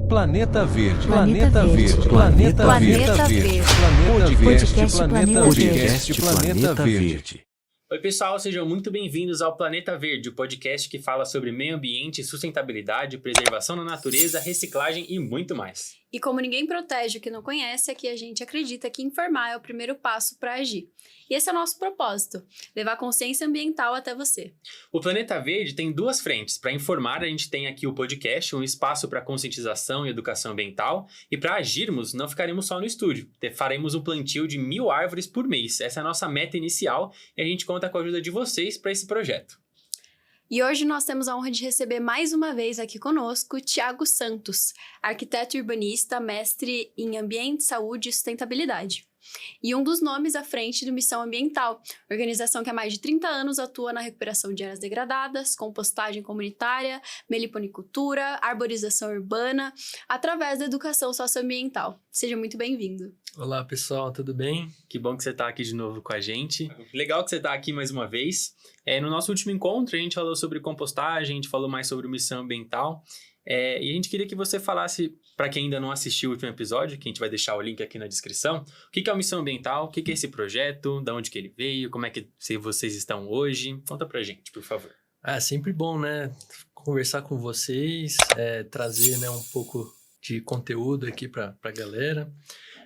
Planeta Verde, Planeta Verde, Planeta Verde, Podcast Planeta Verde. Oi pessoal, sejam muito bem-vindos ao Planeta Verde, o podcast que fala sobre meio ambiente, sustentabilidade, preservação da natureza, reciclagem e muito mais. E como ninguém protege o que não conhece, aqui a gente acredita que informar é o primeiro passo para agir. E esse é o nosso propósito, levar consciência ambiental até você. O Planeta Verde tem duas frentes. Para informar, a gente tem aqui o podcast, um espaço para conscientização e educação ambiental. E para agirmos, não ficaremos só no estúdio. Faremos um plantio de 1.000 árvores por mês. Essa é a nossa meta inicial e a gente conta com a ajuda de vocês para esse projeto. E hoje nós temos a honra de receber mais uma vez aqui conosco Thiago Santos, arquiteto urbanista, mestre em ambiente, saúde e sustentabilidade. E um dos nomes à frente do Missão Ambiental, organização que há mais de 30 anos atua na recuperação de áreas degradadas, compostagem comunitária, meliponicultura, arborização urbana, através da educação socioambiental. Seja muito bem-vindo. Olá pessoal, tudo bem? Que bom que você está aqui de novo com a gente. Legal que você está aqui mais uma vez. No nosso último encontro a gente falou sobre compostagem, a gente falou mais sobre Missão Ambiental. E a gente queria que você falasse, para quem ainda não assistiu o último episódio, que a gente vai deixar o link aqui na descrição, o que é o Missão Ambiental, o que é esse projeto, de onde que ele veio, como é que vocês estão hoje. Conta pra gente, por favor. Sempre bom, né? Conversar com vocês, trazer, né, um pouco de conteúdo aqui pra galera.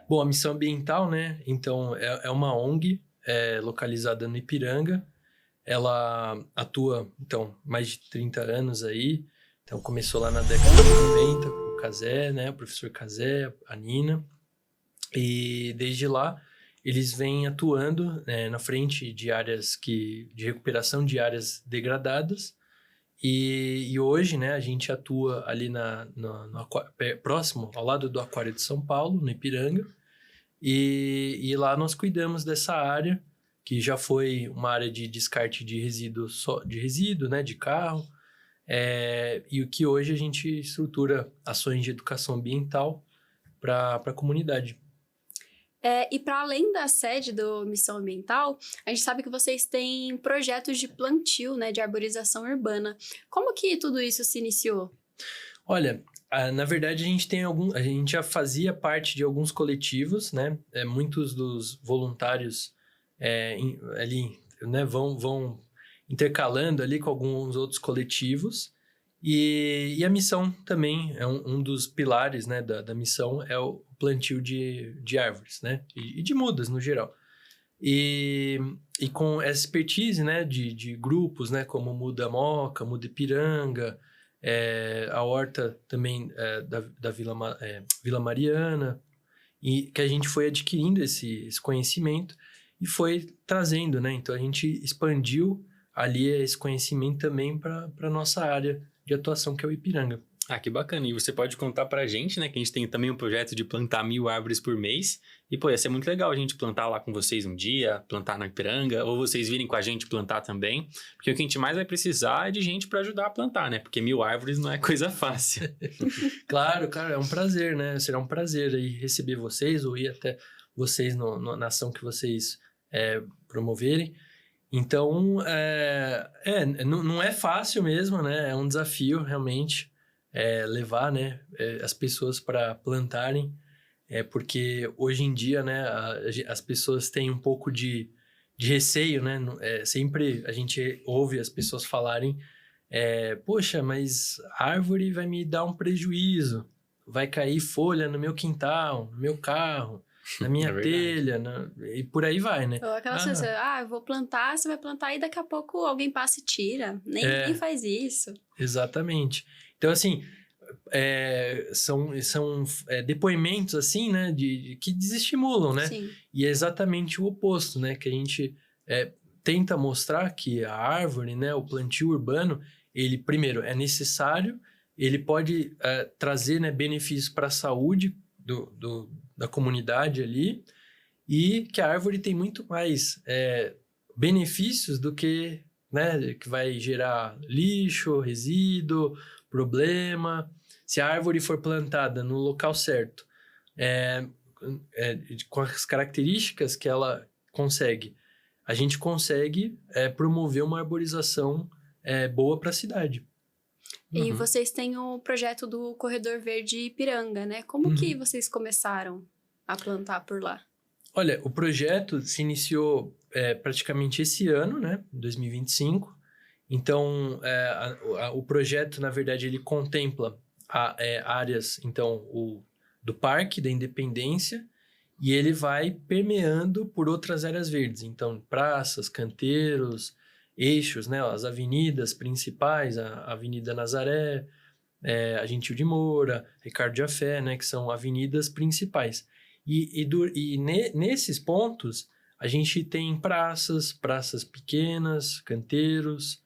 Bom, a Missão Ambiental, né? Então, é uma ONG localizada no Ipiranga. Ela atua, então, mais de 30 anos aí. Então, começou lá na década de 90 com o Cazé, né? O professor Cazé, a Nina. E desde lá, eles vêm atuando na frente de áreas de recuperação de áreas degradadas. E hoje, né, a gente atua ali próximo, ao lado do Aquário de São Paulo, no Ipiranga. E lá nós cuidamos dessa área, que já foi uma área de descarte de resíduo, né, de carro. E o que hoje a gente estrutura ações de educação ambiental para a comunidade. E para além da sede do Missão Ambiental, a gente sabe que vocês têm projetos de plantio, né, de arborização urbana. Como que tudo isso se iniciou? Olha, na verdade a gente já fazia parte de alguns coletivos, né? Muitos dos voluntários ali, né, vão intercalando ali com alguns outros coletivos. E a missão também é um dos pilares, né, da missão, é o plantio de árvores, né, e de mudas no geral. E com essa expertise, né, de grupos, né, como Muda Moca, Muda Ipiranga, a horta também da Vila Mariana, e que a gente foi adquirindo esse conhecimento e foi trazendo, né, então a gente expandiu ali esse conhecimento também para a nossa área de atuação, que é o Ipiranga. Que bacana. E você pode contar pra gente, né, que a gente tem também um projeto de plantar 1.000 árvores por mês. E, ia ser muito legal a gente plantar lá com vocês um dia, plantar na Ipiranga, ou vocês virem com a gente plantar também. Porque o que a gente mais vai precisar é de gente para ajudar a plantar, né? Porque 1.000 árvores não é coisa fácil. Claro, cara, é um prazer, né? Será um prazer aí receber vocês, ou ir até vocês na ação que vocês promoverem. Então, não é fácil mesmo, né? É um desafio, realmente, levar, né, as pessoas para plantarem, porque hoje em dia, né, as pessoas têm um pouco de receio, né? Sempre a gente ouve as pessoas falarem, poxa, mas a árvore vai me dar um prejuízo, vai cair folha no meu quintal, no meu carro, na minha telha, e por aí vai, né? Ou aquela coisa, eu vou plantar, você vai plantar e daqui a pouco alguém passa e tira. Nem faz isso. Exatamente. Então, assim, são depoimentos, assim, né, que desestimulam, né? Sim. E é exatamente o oposto, né? Que a gente tenta mostrar que a árvore, né, o plantio urbano, ele, primeiro, é necessário, ele pode trazer, né, benefícios para a saúde da comunidade ali, e que a árvore tem muito mais benefícios do que, né, que vai gerar lixo, resíduo, problema. Se a árvore for plantada no local certo, com as características que ela consegue, a gente consegue promover uma arborização boa para a cidade. E Uhum. vocês têm o projeto do Corredor Verde Ipiranga, né? Como que vocês começaram a plantar por lá? Olha, o projeto se iniciou praticamente esse ano, né? 2025. Então, o projeto, na verdade, ele contempla áreas, então, do Parque da Independência, e ele vai permeando por outras áreas verdes. Então, praças, canteiros, eixos, né? As avenidas principais, a Avenida Nazaré, a Gentil de Moura, Ricardo Jafé, né? Que são avenidas principais. Nesses pontos, a gente tem praças pequenas, canteiros,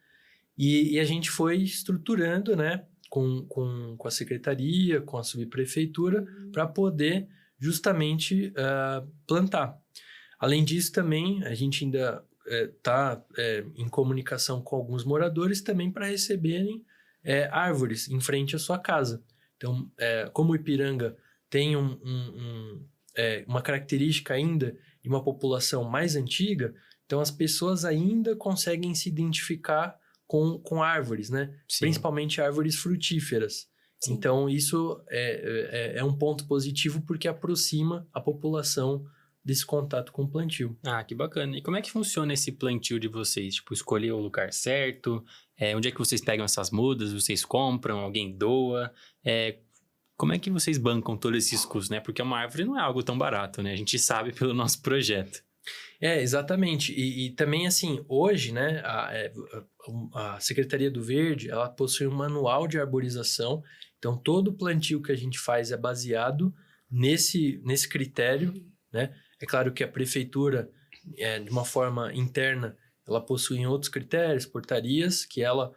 e a gente foi estruturando, né, com a secretaria, com a subprefeitura, para poder justamente plantar. Além disso, também, a gente ainda está em comunicação com alguns moradores também para receberem árvores em frente à sua casa. Então, como o Ipiranga tem uma característica ainda de uma população mais antiga, então as pessoas ainda conseguem se identificar com árvores, né? Sim. Principalmente árvores frutíferas. Sim. Então, isso é um ponto positivo porque aproxima a população desse contato com o plantio. Ah, que bacana. E como é que funciona esse plantio de vocês? Tipo, escolher o lugar certo? Onde é que vocês pegam essas mudas? Vocês compram? Alguém doa? Como é que vocês bancam todos esses custos, né? Porque uma árvore não é algo tão barato, né? A gente sabe pelo nosso projeto. Exatamente. E também, assim, hoje, né, a Secretaria do Verde, ela possui um manual de arborização. Então, todo plantio que a gente faz é baseado nesse critério, né? É claro que a prefeitura, de uma forma interna, ela possui outros critérios, portarias, que ela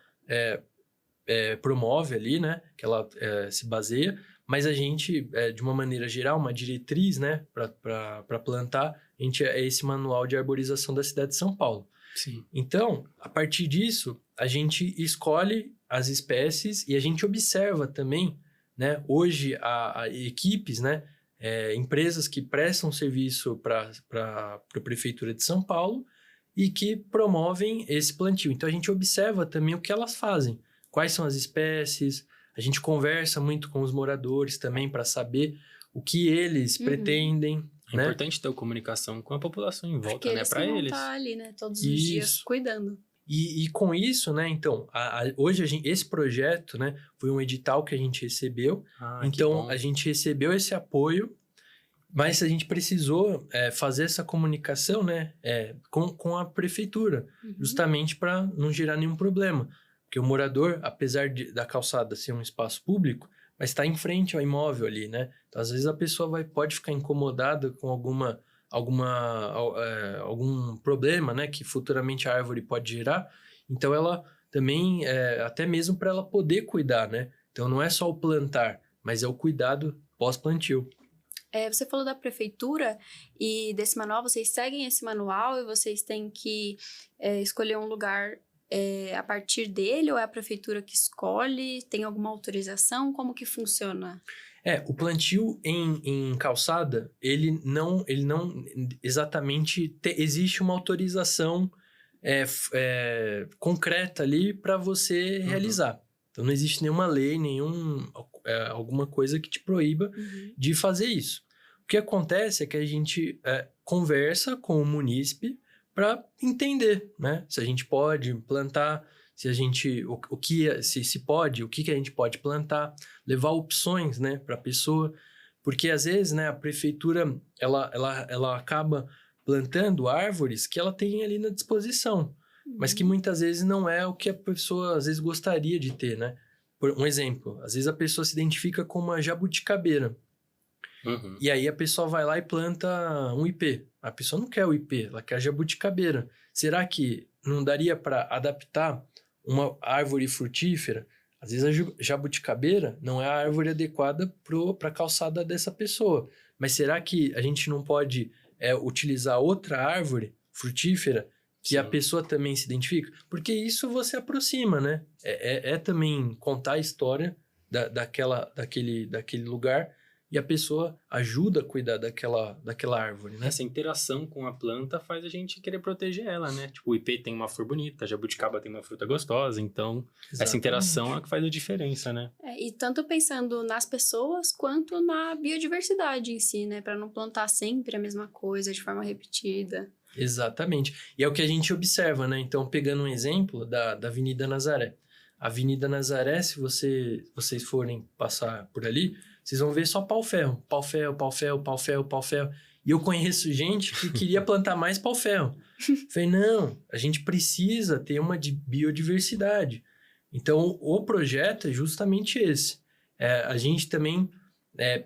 promove ali, né? Que ela se baseia. Mas a gente, de uma maneira geral, uma diretriz, né? Para plantar, a gente é esse manual de arborização da cidade de São Paulo. Sim. Então, a partir disso, a gente escolhe as espécies e a gente observa também, né? Hoje, a equipes, né? Empresas que prestam serviço para a Prefeitura de São Paulo e que promovem esse plantio. Então, a gente observa também o que elas fazem, quais são as espécies, a gente conversa muito com os moradores também para saber o que eles pretendem. É né? importante ter comunicação com a população em volta, Porque né? Para vão eles. estar ali, né? Todos os Isso. dias cuidando. E com isso, né? Então, hoje esse projeto, né? Foi um edital que a gente recebeu. Ah, que Então, bom. a gente recebeu esse apoio, mas a gente precisou fazer essa comunicação, né? Com a prefeitura, justamente para não gerar nenhum problema. Porque o morador, apesar da calçada ser um espaço público, mas está em frente ao imóvel ali, né? Então, às vezes a pessoa pode ficar incomodada com algum problema, né? Que futuramente a árvore pode gerar. Então, ela também, até mesmo para ela poder cuidar, né? Então, não é só o plantar, mas é o cuidado pós-plantio. Você falou da prefeitura e desse manual, vocês seguem esse manual e vocês têm que escolher um lugar a partir dele ou é a prefeitura que escolhe? Tem alguma autorização? Como que funciona? O plantio em calçada, ele não exatamente existe uma autorização concreta ali para você realizar. Então, não existe nenhuma lei, alguma coisa que te proíba de fazer isso. O que acontece é que a gente conversa com o munícipe para entender, né? Se a gente pode plantar, se a gente se pode, o que a gente pode plantar, levar opções, né, para a pessoa, porque às vezes, né, a prefeitura ela acaba plantando árvores que ela tem ali na disposição, mas que muitas vezes não é o que a pessoa às vezes gostaria de ter, né? Por um exemplo, às vezes a pessoa se identifica com uma jabuticabeira. E aí a pessoa vai lá e planta um ipê. A pessoa não quer o ipê, ela quer a jabuticabeira. Será que não daria para adaptar uma árvore frutífera? Às vezes a jabuticabeira não é a árvore adequada para a calçada dessa pessoa. Mas será que a gente não pode utilizar outra árvore frutífera que a pessoa também se identifica? Porque isso você aproxima, né? Também contar a história daquele lugar e a pessoa ajuda a cuidar daquela árvore, né? Essa interação com a planta faz a gente querer proteger ela, né? Tipo, o ipê tem uma flor bonita, a jabuticaba tem uma fruta gostosa, então essa Exatamente. interação é a que faz a diferença, né? E tanto pensando nas pessoas quanto na biodiversidade em si, né? Para não plantar sempre a mesma coisa de forma repetida. Exatamente. E é o que a gente observa, né? Então, pegando um exemplo da Avenida Nazaré. A Avenida Nazaré, se vocês forem passar por ali, vocês vão ver só pau-ferro. Pau-ferro, pau-ferro, pau-ferro, pau-ferro. E eu conheço gente que queria plantar mais pau-ferro. Falei, não, a gente precisa ter uma biodiversidade. Então, o projeto é justamente esse. A gente também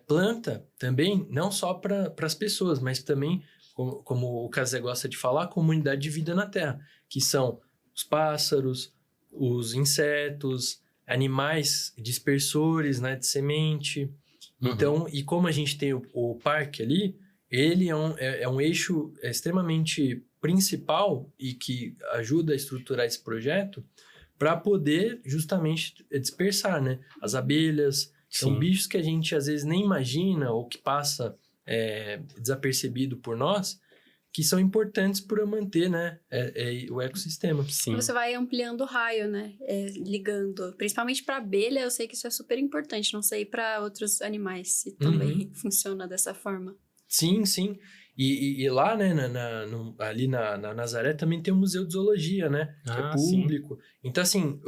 planta também, não só para as pessoas, mas também, como o Cazé gosta de falar, a comunidade de vida na Terra, que são os pássaros, os insetos, animais dispersores, né, de semente. Então, e como a gente tem o parque ali, ele é um eixo extremamente principal e que ajuda a estruturar esse projeto para poder justamente dispersar, né? As abelhas, são bichos que a gente às vezes nem imagina ou que passa desapercebido por nós, que são importantes para manter, né, o ecossistema. Sim. Você vai ampliando o raio, né? Ligando. Principalmente para abelha, eu sei que isso é super importante. Não sei para outros animais se também funciona dessa forma. Sim, sim. E lá, né, ali na Nazaré também tem o Museu de Zoologia, né? Que é público. Sim. Então, assim,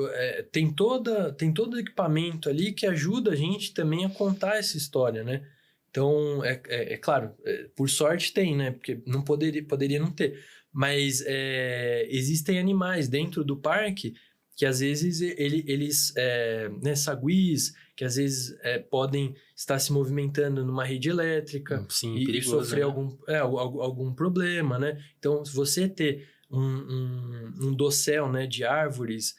tem todo o equipamento ali que ajuda a gente também a contar essa história, né? Então, é claro, por sorte tem, né? Porque não poderia não ter. Mas existem animais dentro do parque que às vezes eles né, saguis, que às vezes podem estar se movimentando numa rede elétrica. Sim, e perigoso, sofrer, né? algum problema, né? Então, se você ter um dossel, né, de árvores,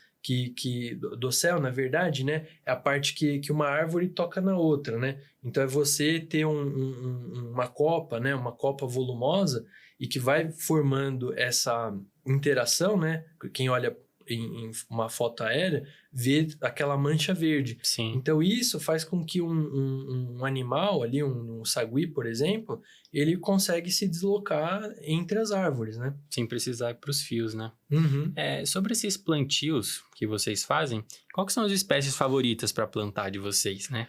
dossel, na verdade, né, é a parte que uma árvore toca na outra, né? Então, é você ter uma copa, né, uma copa volumosa e que vai formando essa interação, né? Quem olha em uma foto aérea, vê aquela mancha verde. Sim. Então, isso faz com que um animal ali, um sagui, por exemplo, ele consegue se deslocar entre as árvores, né? Sem precisar ir para os fios, né? Uhum. Sobre esses plantios que vocês fazem, qual que são as espécies favoritas para plantar de vocês, né?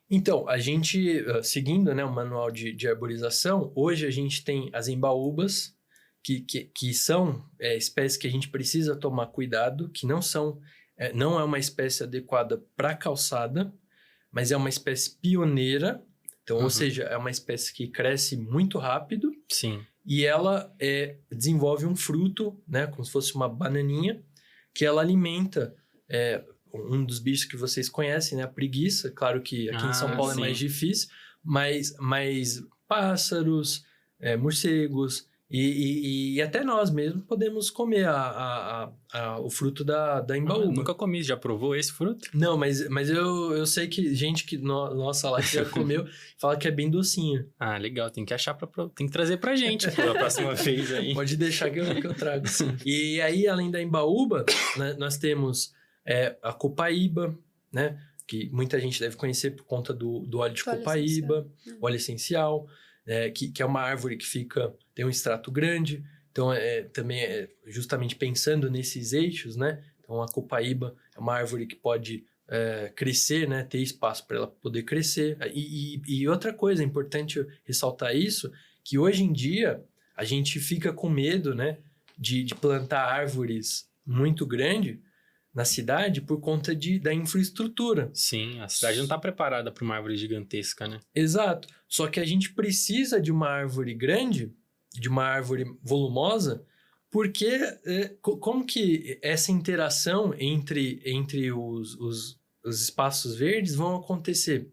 Então, a gente, seguindo, né, o manual de arborização, hoje a gente tem as embaúbas, que são espécies que a gente precisa tomar cuidado, que não é uma espécie adequada para calçada, mas é uma espécie pioneira. Então, ou seja, é uma espécie que cresce muito rápido. Sim. E ela desenvolve um fruto, né, como se fosse uma bananinha, que ela alimenta um dos bichos que vocês conhecem, né, a preguiça. Claro que aqui em São Paulo sim. é mais difícil, mas pássaros, morcegos... E até nós mesmos podemos comer o fruto da embaúba. Nunca comi, já provou esse fruto? Não, mas eu sei que gente que nossa lá que já comeu fala que é bem docinho. Ah, legal, tem que achar tem que trazer pra gente pela próxima vez aí. Pode deixar que eu trago, sim. E aí, além da embaúba, né, nós temos a copaíba, né? Que muita gente deve conhecer por conta do óleo de copaíba, óleo essencial, que é uma árvore que tem um extrato grande. Então, também justamente pensando nesses eixos, né? Então, a copaíba é uma árvore que pode crescer, né? Ter espaço para ela poder crescer. E outra coisa, é importante ressaltar isso, que hoje em dia a gente fica com medo, né? De plantar árvores muito grandes na cidade por conta da infraestrutura. Sim, a cidade não está preparada para uma árvore gigantesca, né? Exato. Só que a gente precisa de uma árvore grande, de uma árvore volumosa, porque como que essa interação entre os espaços verdes vão acontecer?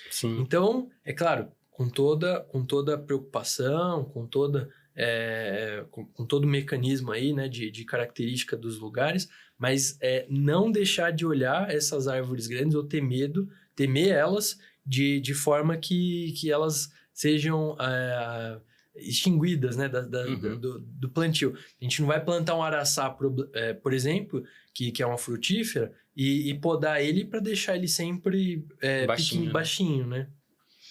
Sim. Então, é claro, com toda a preocupação, com todo o mecanismo aí, né, de característica dos lugares, mas não deixar de olhar essas árvores grandes ou temer elas de forma que elas sejam extinguidas, né, do plantio. A gente não vai plantar um araçá, por exemplo, que é uma frutífera, e podar ele para deixar ele sempre baixinho, né?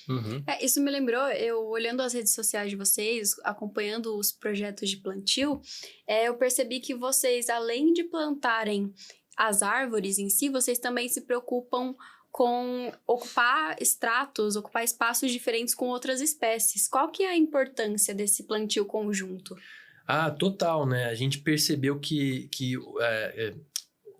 Uhum. Isso me lembrou, eu olhando as redes sociais de vocês, acompanhando os projetos de plantio, eu percebi que vocês, além de plantarem as árvores em si, vocês também se preocupam com ocupar espaços diferentes com outras espécies. Qual que é a importância desse plantio conjunto? Total, né? A gente percebeu que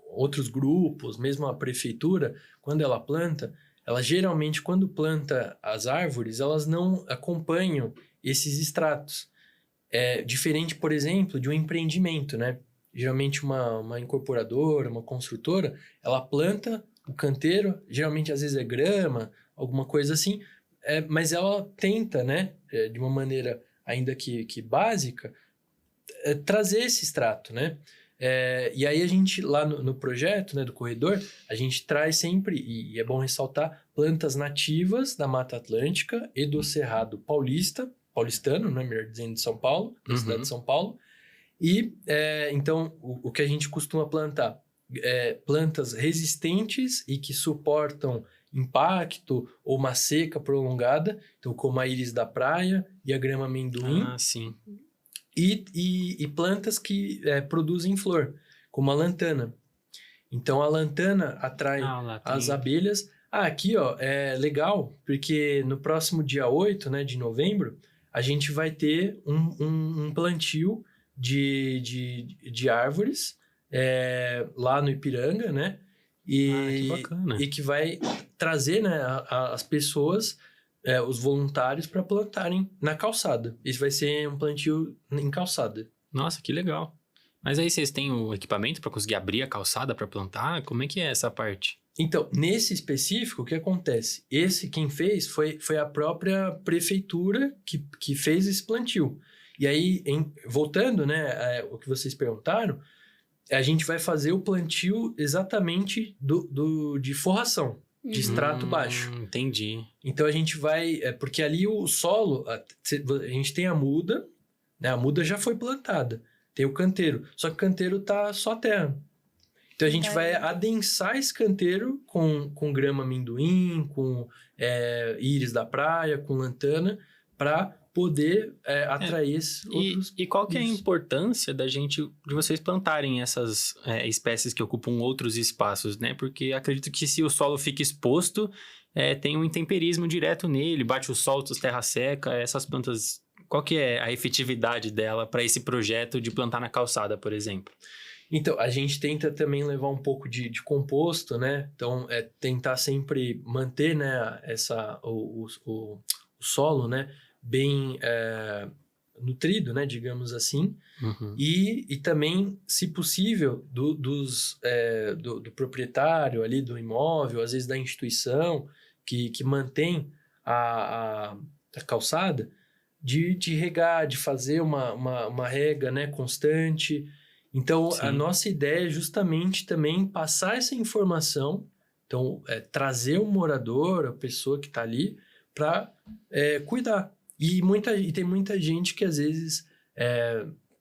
outros grupos, mesmo a prefeitura, quando ela planta, ela geralmente, quando planta as árvores, elas não acompanham esses estratos. É diferente, por exemplo, de um empreendimento, né? Geralmente uma incorporadora, uma construtora, ela planta o canteiro, geralmente às vezes é grama, alguma coisa assim, mas ela tenta, né, de uma maneira ainda que básica, trazer esse extrato, né? E aí a gente, lá no projeto, né, do corredor, a gente traz sempre, e é bom ressaltar, plantas nativas da Mata Atlântica e do Cerrado paulistano, né, melhor dizendo, de São Paulo, da cidade de São Paulo. E, então, o que a gente costuma plantar? Plantas resistentes e que suportam impacto ou uma seca prolongada, então como a íris da praia e a grama amendoim. Sim. E plantas que produzem flor, como a lantana. Então, a lantana atrai as abelhas. Aqui, ó, é legal, porque no próximo dia 8, né, de novembro, a gente vai ter um plantio de árvores lá no Ipiranga, né? Que bacana. E que vai trazer, né, as pessoas... os voluntários para plantarem na calçada. Isso vai ser um plantio em calçada. Nossa, que legal. Mas aí vocês têm o equipamento para conseguir abrir a calçada para plantar? Como é que é essa parte? Então, nesse específico, o que acontece? Quem fez foi a própria prefeitura que fez esse plantio. E aí, voltando, né, o que vocês perguntaram, a gente vai fazer o plantio exatamente de forração. De extrato baixo. Entendi. Então a gente vai... porque ali o solo... A gente tem a muda, né? A muda já foi plantada. Tem o canteiro. Só que o canteiro tá só terra. Então a gente vai adensar esse canteiro com grama amendoim, com íris da praia, com lantana, para poder atrair esses outros... E qual que é a importância de vocês plantarem essas espécies que ocupam outros espaços, né? Porque acredito que se o solo fica exposto, tem um intemperismo direto nele, bate o sol, terra seca, essas plantas... Qual que é a efetividade dela para esse projeto de plantar na calçada, por exemplo? Então, a gente tenta também levar um pouco de composto, né? Então, tentar sempre manter, né, o solo, né? Bem nutrido, né, digamos assim, e também, se possível, do proprietário ali do imóvel, às vezes da instituição que mantém a calçada, de regar, de fazer uma rega, né, constante. Então, a nossa ideia é justamente também passar essa informação, então, trazer o morador, a pessoa que está ali, para cuidar. E tem muita gente que às vezes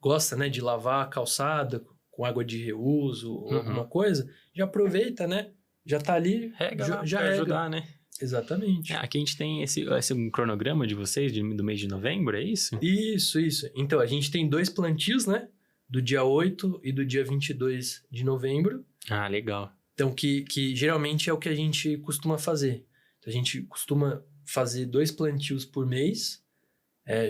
gosta, né, de lavar a calçada com água de reuso ou alguma coisa, já aproveita, né? Já tá ali, já pra rega. ajudar, né? Exatamente. Aqui a gente tem esse cronograma de vocês do mês de novembro, é isso? Isso. Então, a gente tem 2 plantios, né? Do dia 8 e do dia 22 de novembro. Legal. Então, que geralmente é o que a gente costuma fazer. Então, a gente costuma fazer 2 plantios por mês,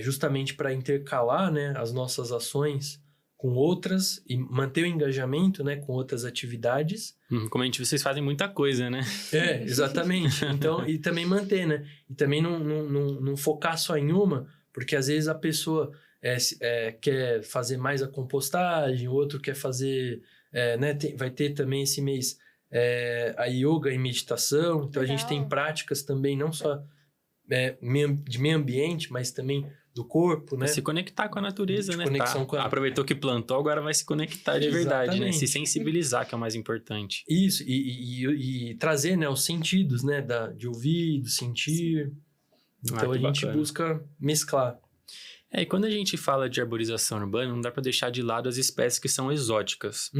justamente para intercalar, né, as nossas ações com outras e manter o engajamento, né, com outras atividades. Como vocês fazem muita coisa, né? Exatamente. Então, e também manter, né? E também não focar só em uma, porque às vezes a pessoa quer fazer mais a compostagem, o outro quer fazer... né, vai ter também esse mês a yoga e meditação. Então, a gente tem práticas também, não só de meio ambiente, mas também do corpo, né? Se conectar com a natureza, né? Conexão com a... Aproveitou que plantou, agora vai se conectar de verdade, né? Se sensibilizar, que é o mais importante. Isso, e trazer, né, os sentidos, né? De ouvir, de sentir. Então, a gente busca mesclar. E quando a gente fala de arborização urbana, não dá para deixar de lado as espécies que são exóticas.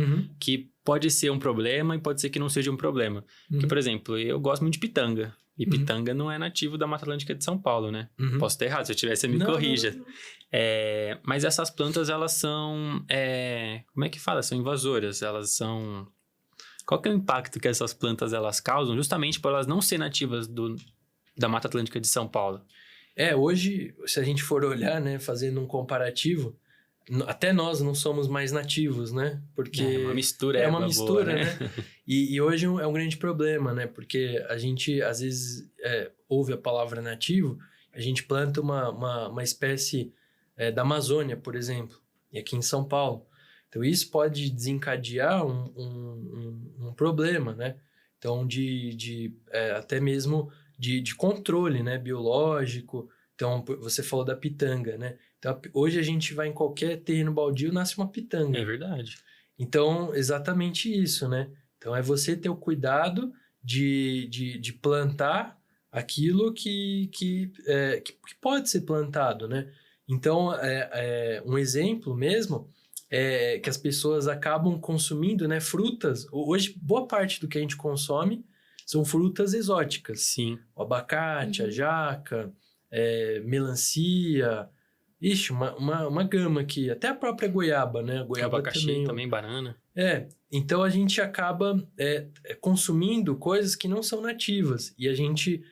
Que pode ser um problema e pode ser que não seja um problema. Porque, por exemplo, eu gosto muito de pitanga. E pitanga não é nativo da Mata Atlântica de São Paulo, né? Posso estar errado, se eu tiver, você me corrija. Não. Mas essas plantas, elas são... como é que fala? São invasoras, elas são... Qual que é o impacto que essas plantas, elas causam, justamente por elas não serem nativas da Mata Atlântica de São Paulo? Hoje, se a gente for olhar, né, fazendo um comparativo, até nós não somos mais nativos, né? Porque é uma mistura. É uma mistura, boa, né? E hoje é um grande problema, né? Porque a gente, às vezes, ouve a palavra nativo, a gente planta uma espécie da Amazônia, por exemplo, e aqui em São Paulo. Então, isso pode desencadear um problema, né? Então, até mesmo de controle, né? Biológico. Então, você falou da pitanga, né? Então, hoje a gente vai em qualquer terreno baldio, nasce uma pitanga. É verdade. Então, exatamente isso, né? Então, é você ter o cuidado de plantar aquilo que pode ser plantado, né? Então, um exemplo mesmo é que as pessoas acabam consumindo, né, frutas. Hoje, boa parte do que a gente consome são frutas exóticas. Sim. O abacate, a jaca, melancia... Ixi, uma gama aqui. Até a própria goiaba, né? A goiaba abacaxi também, banana. Então a gente acaba consumindo coisas que não são nativas. E a gente,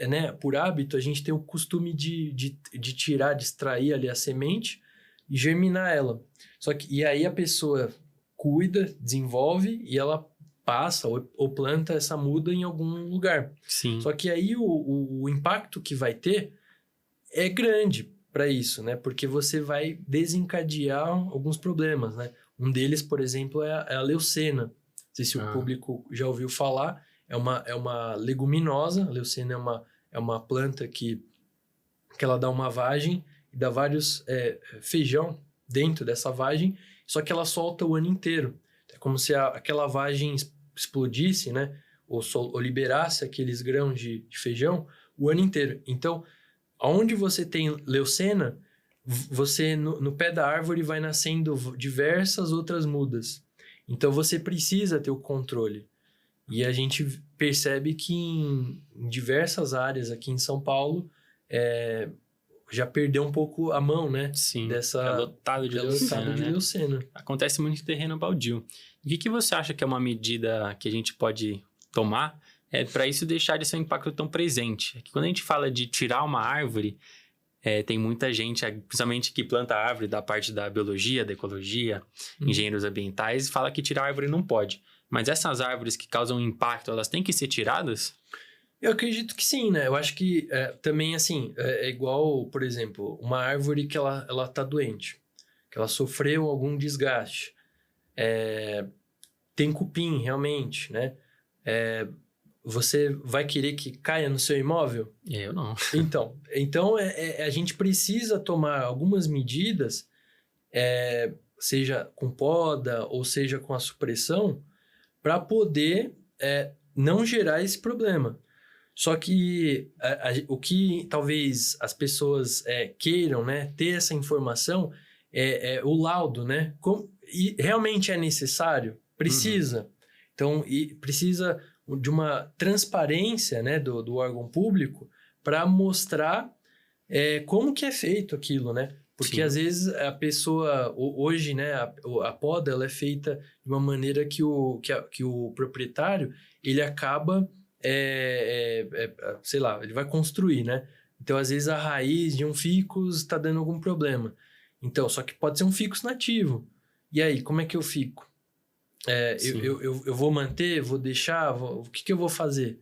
né, por hábito, a gente tem o costume de tirar, de extrair ali a semente e germinar ela. E aí a pessoa cuida, desenvolve e ela passa ou planta essa muda em algum lugar. Sim. Só que aí o impacto que vai ter é grande para isso, né? Porque você vai desencadear alguns problemas, né? Um deles, por exemplo, é a leucena. Não sei se o público já ouviu falar. É uma leguminosa. A leucena é uma planta que ela dá uma vagem e dá vários feijão dentro dessa vagem, só que ela solta o ano inteiro. É como se aquela vagem explodisse, né? Ou liberasse aqueles grãos de feijão o ano inteiro. Então, onde você tem leucena, você no pé da árvore vai nascendo diversas outras mudas. Então você precisa ter o controle. E a gente percebe que em diversas áreas aqui em São Paulo já perdeu um pouco a mão, né? Sim, é lotado de leucena. Acontece muito em terreno baldio. O que você acha que é uma medida que a gente pode tomar para isso deixar de ser um impacto tão presente? Que quando a gente fala de tirar uma árvore, tem muita gente, principalmente que planta árvore da parte da biologia, da ecologia, engenheiros ambientais, fala que tirar árvore não pode. Mas essas árvores que causam impacto, elas têm que ser tiradas? Eu acredito que sim, né? Eu acho que também, assim, é igual, por exemplo, uma árvore que ela tá doente, que ela sofreu algum desgaste. Tem cupim, realmente, né? Você vai querer que caia no seu imóvel? Eu não. Então a gente precisa tomar algumas medidas, seja com poda ou seja com a supressão, para poder não gerar esse problema. Só que o que talvez as pessoas queiram, né, ter essa informação é o laudo, né? E realmente é necessário? Precisa. Então, precisa de uma transparência, né, do órgão público para mostrar como que é feito aquilo, né? Porque, às vezes, a pessoa... Hoje, né, a poda ela é feita de uma maneira que o proprietário ele acaba... sei lá, ele vai construir, né? Então, às vezes, a raiz de um ficus está dando algum problema. Então, só que pode ser um ficus nativo. E aí, como é que eu fico? Eu vou manter, vou deixar, o que eu vou fazer?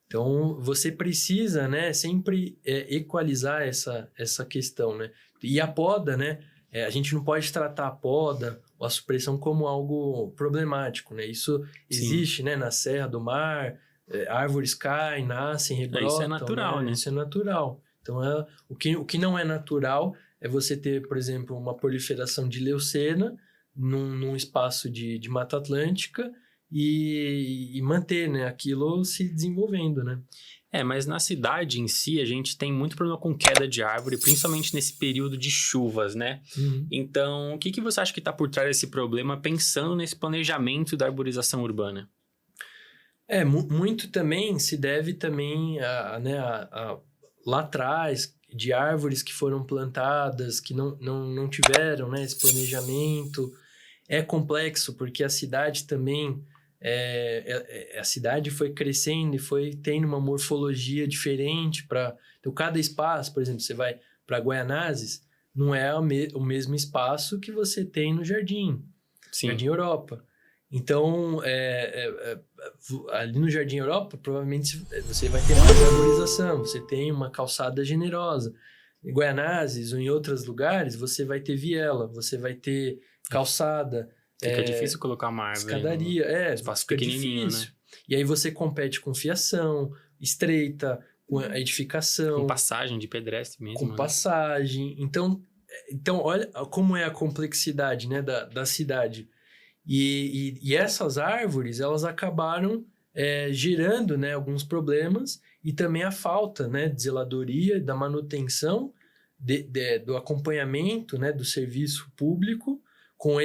Então, você precisa, né, sempre equalizar essa questão, né? E a poda, né? A gente não pode tratar a poda ou a supressão como algo problemático, né? Isso existe, né, na Serra do Mar, árvores caem, nascem, rebrotam. Isso é natural, né? Isso é natural. Então, o que não é natural é você ter, por exemplo, uma proliferação de leucena num espaço de Mata Atlântica e manter, né, aquilo se desenvolvendo, né? Mas na cidade em si, a gente tem muito problema com queda de árvore, principalmente nesse período de chuvas, né? Então, o que você acha que está por trás desse problema, pensando nesse planejamento da arborização urbana? Muito também se deve também lá atrás, de árvores que foram plantadas, que não tiveram, né, esse planejamento. É complexo, porque a cidade também, a cidade foi crescendo e foi tendo uma morfologia diferente para... Então, cada espaço, por exemplo, você vai para Guaianazes, não é o mesmo espaço que você tem no Jardim Europa. Então, ali no Jardim Europa, provavelmente você vai ter mais arborização, você tem uma calçada generosa. Em Guaianazes ou em outros lugares, você vai ter viela, você vai ter calçada. Fica difícil colocar uma árvore. Escadaria, espaço fica pequenininho, difícil. né? E aí você compete com fiação, estreita, com a edificação. Com passagem de pedestre mesmo. Com passagem. Então, olha como é a complexidade, né, da cidade. E essas árvores, elas acabaram gerando, né, alguns problemas e também a falta, né, de zeladoria, da manutenção, do acompanhamento, né, do serviço público com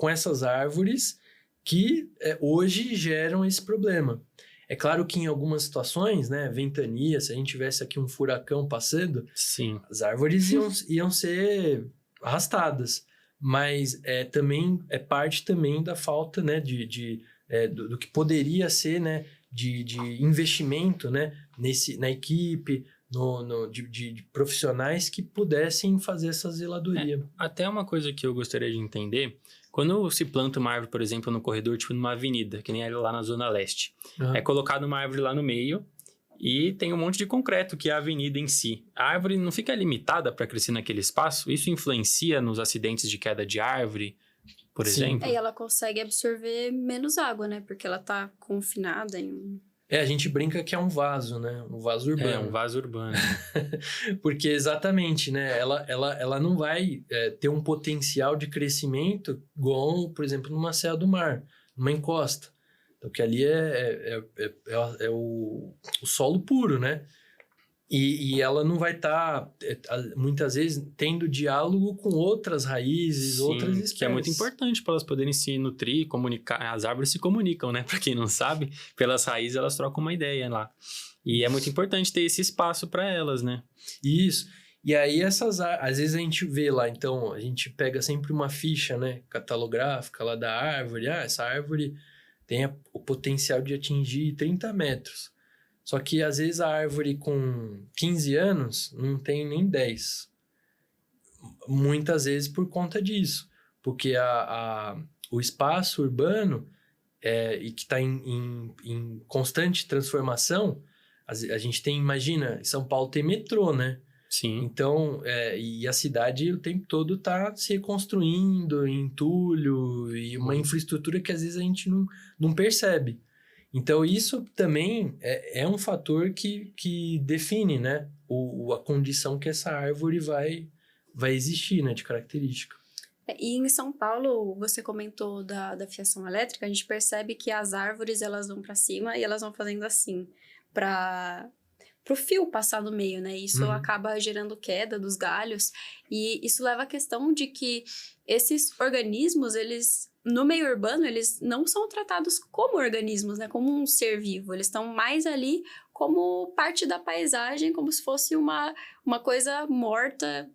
essas árvores que hoje geram esse problema. É claro que em algumas situações, né, ventania, se a gente tivesse aqui um furacão passando, Sim. as árvores iam ser arrastadas. Mas também é parte também da falta, né, do que poderia ser, né, de investimento, né, na equipe, de profissionais que pudessem fazer essa zeladoria. Até uma coisa que eu gostaria de entender, quando se planta uma árvore, por exemplo, no corredor, tipo numa avenida, que nem é lá na Zona Leste, é colocado uma árvore lá no meio e tem um monte de concreto, que é a avenida em si. A árvore não fica limitada para crescer naquele espaço? Isso influencia nos acidentes de queda de árvore, por exemplo? E ela consegue absorver menos água, né? Porque ela tá confinada em um... A gente brinca que é um vaso, né? Um vaso urbano. Um vaso urbano. Porque exatamente, né? Ela não vai ter um potencial de crescimento igual, por exemplo, numa Serra do Mar, numa encosta. Então, que ali é o solo puro, né? E ela não vai estar, muitas vezes, tendo diálogo com outras raízes, outras espécies. Que é muito importante para elas poderem se nutrir, comunicar. As árvores se comunicam, né? Para quem não sabe, pelas raízes elas trocam uma ideia lá. E é muito importante ter esse espaço para elas, né? Isso. E aí, às vezes a gente vê lá, então, a gente pega sempre uma ficha, né? Catalográfica lá da árvore. Essa árvore tem o potencial de atingir 30 metros. Só que, às vezes, a árvore com 15 anos não tem nem 10. Muitas vezes por conta disso. Porque o espaço urbano, e que está em constante transformação, a gente tem, imagina, em São Paulo tem metrô, né? Sim. Então, e a cidade o tempo todo está se reconstruindo em entulho e uma infraestrutura que às vezes a gente não percebe. Então, isso também é um fator que define, né, a condição que essa árvore vai existir, né, de característica. E em São Paulo, você comentou da fiação elétrica, a gente percebe que as árvores, elas vão para cima e elas vão fazendo assim, para o fio passar no meio, né? Isso acaba gerando queda dos galhos, e isso leva à questão de que esses organismos, eles, no meio urbano, eles não são tratados como organismos, né? Como um ser vivo, eles estão mais ali como parte da paisagem, como se fosse uma coisa morta,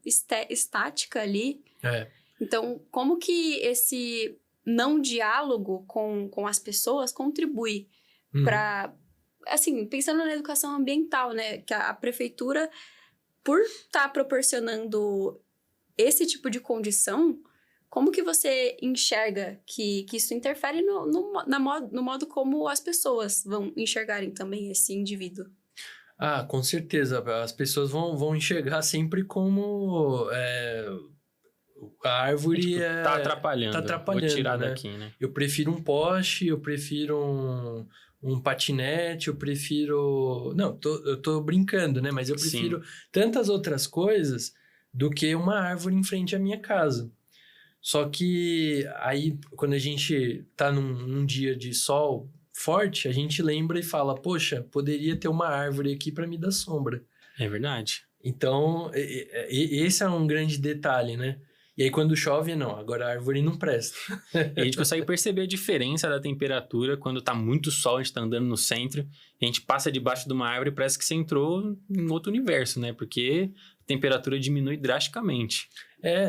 estática ali. Então, como que esse não diálogo com as pessoas contribui para... Assim, pensando na educação ambiental, né? Que a prefeitura, por estar proporcionando esse tipo de condição, como que você enxerga que isso interfere no modo como as pessoas vão enxergarem também esse indivíduo? Com certeza. As pessoas vão enxergar sempre como a árvore tá atrapalhando. Vou tirar né? daqui, né? Eu prefiro um poste, eu prefiro um patinete, eu prefiro... Não, eu tô brincando, né? Mas eu prefiro tantas outras coisas do que uma árvore em frente à minha casa. Só que aí, quando a gente tá num dia de sol forte, a gente lembra e fala, poxa, poderia ter uma árvore aqui para me dar sombra. É verdade. Então, esse é um grande detalhe, né? E aí quando chove, não, agora a árvore não presta. E a gente consegue perceber a diferença da temperatura quando tá muito sol, a gente tá andando no centro, e a gente passa debaixo de uma árvore e parece que você entrou em outro universo, né? Porque a temperatura diminui drasticamente.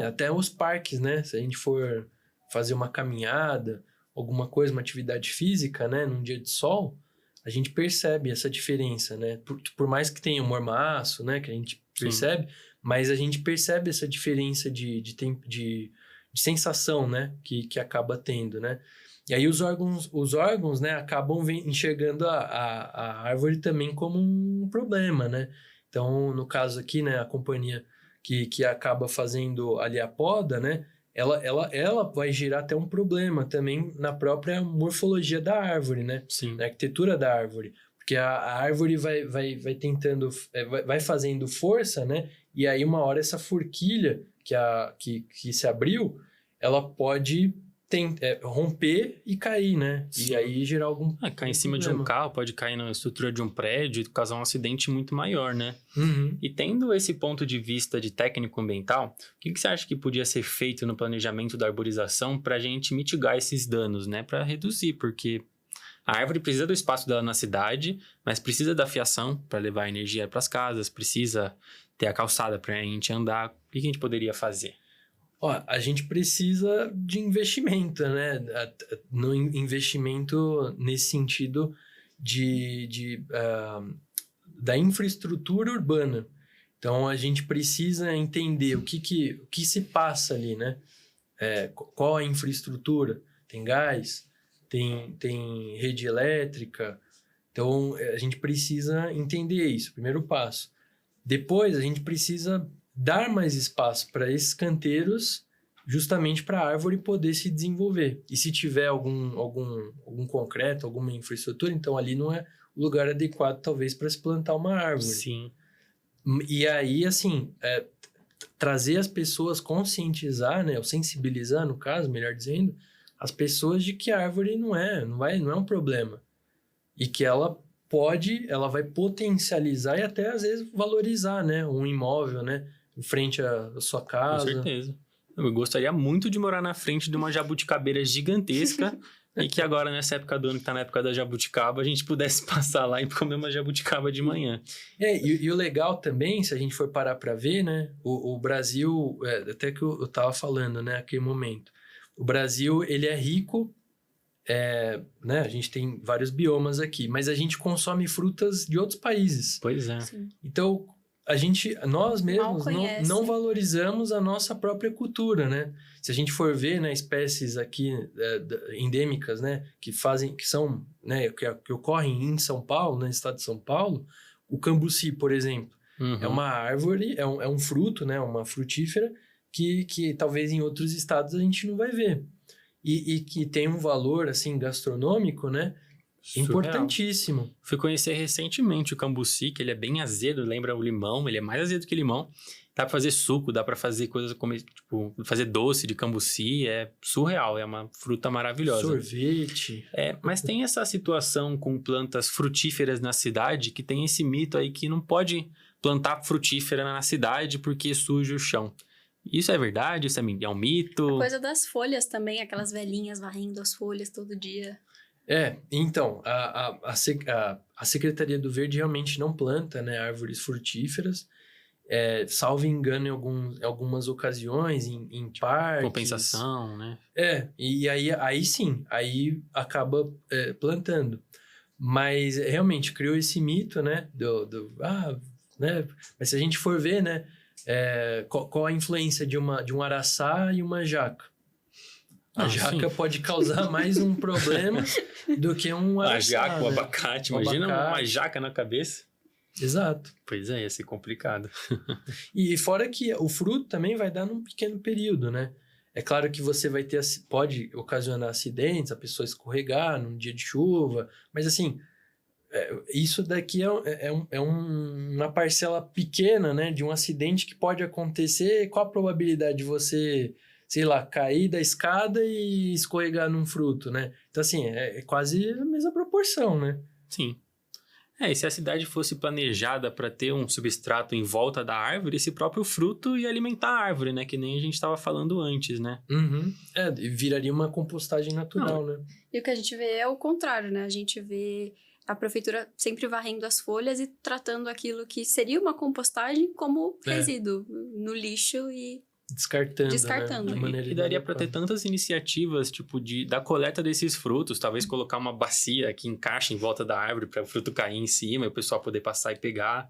Até os parques, né? Se a gente for fazer uma caminhada, alguma coisa, uma atividade física, né? Num dia de sol, a gente percebe essa diferença, né? Por mais que tenha um mormaço, né? Que a gente percebe, mas a gente percebe essa diferença de sensação, né? Que acaba tendo, né? E aí os órgãos, né? Acabam enxergando a árvore também como um problema, né? Então, no caso aqui, né? A companhia que acaba fazendo ali a poda, né? Ela vai gerar até um problema também na própria morfologia da árvore, né? Sim. Na arquitetura da árvore. Porque a árvore vai tentando, vai fazendo força, né? E aí uma hora essa forquilha que se abriu, ela pode romper e cair, né? Sim. E aí gerar algum Cair em cima de um carro, pode cair na estrutura de um prédio e causar um acidente muito maior, né? Uhum. E tendo esse ponto de vista de técnico ambiental, o que você acha que podia ser feito no planejamento da arborização para a gente mitigar esses danos, né? Para reduzir, porque a árvore precisa do espaço dela na cidade, mas precisa da fiação para levar energia para as casas, precisa ter a calçada para a gente andar. O que a gente poderia fazer? A gente precisa de investimento, né? No investimento nesse sentido da infraestrutura urbana. Então, a gente precisa entender o que se passa ali, né? Qual a infraestrutura? Tem gás? Tem rede elétrica? Então, a gente precisa entender isso, primeiro passo. Depois, a gente precisa dar mais espaço para esses canteiros, justamente para a árvore poder se desenvolver. E se tiver algum concreto, alguma infraestrutura, então ali não é o lugar adequado, talvez, para se plantar uma árvore. Sim. E aí, assim, trazer as pessoas, conscientizar, né, ou sensibilizar, no caso, melhor dizendo, as pessoas de que a árvore não é um problema. E que ela vai potencializar e até, às vezes, valorizar, né, um imóvel, né, em frente à sua casa. Com certeza. Eu gostaria muito de morar na frente de uma jabuticabeira gigantesca e que agora, nessa época do ano, que tá na época da jabuticaba, a gente pudesse passar lá e comer uma jabuticaba de manhã. E o legal também, se a gente for parar para ver, né, o Brasil, até que eu tava falando, né, naquele momento, o Brasil, ele é rico, né, a gente tem vários biomas aqui, mas a gente consome frutas de outros países. Pois é. Sim. Então, nós mesmos não valorizamos a nossa própria cultura, né? Se a gente for ver, né, espécies aqui endêmicas, né, que são, né, que ocorrem em São Paulo, no estado de São Paulo, o cambuci, por exemplo, é uma árvore, é um fruto, né, uma frutífera que talvez em outros estados a gente não vai ver. E que tem um valor, assim, gastronômico, né? Surreal. Importantíssimo. Fui conhecer recentemente o cambuci, que ele é bem azedo, lembra o limão, ele é mais azedo que limão. Dá pra fazer suco, dá pra fazer coisas como, tipo, fazer doce de cambuci, é surreal, é uma fruta maravilhosa. Sorvete. Mas tem essa situação com plantas frutíferas na cidade, que tem esse mito aí que não pode plantar frutífera na cidade porque suja o chão. Isso é verdade? Isso é um mito? A coisa das folhas também, aquelas velhinhas varrendo as folhas todo dia. Então, a Secretaria do Verde realmente não planta, né, árvores frutíferas, salvo engano em algumas ocasiões, em parques. Compensação, né? E aí sim, aí acaba plantando. Mas realmente criou esse mito, né, né, mas se a gente for ver, né, qual a influência de um araçá e uma jaca? A jaca pode causar mais um problema do que um araçá. A jaca, o né? abacate. Imagina uma jaca na cabeça. Exato. Pois ia ser complicado. E fora que o fruto também vai dar num pequeno período, né? É claro que você pode ocasionar acidentes, a pessoa escorregar num dia de chuva, mas assim, isso daqui é uma parcela pequena, né, de um acidente que pode acontecer. Qual a probabilidade de você, sei lá, cair da escada e escorregar num fruto, né? Então, assim, é quase a mesma proporção, né? Sim. E se a cidade fosse planejada para ter um substrato em volta da árvore, esse próprio fruto ia alimentar a árvore, né? Que nem a gente estava falando antes, né? Uhum. Viraria uma compostagem natural, né? E o que a gente vê é o contrário, né? A gente vê a prefeitura sempre varrendo as folhas e tratando aquilo que seria uma compostagem como resíduo no lixo e Descartando. Descartando. Né? De maneira E daria para ter inadequada. tantas iniciativas, tipo, da coleta desses frutos. Talvez colocar uma bacia que encaixe em volta da árvore para o fruto cair em cima e o pessoal poder passar e pegar.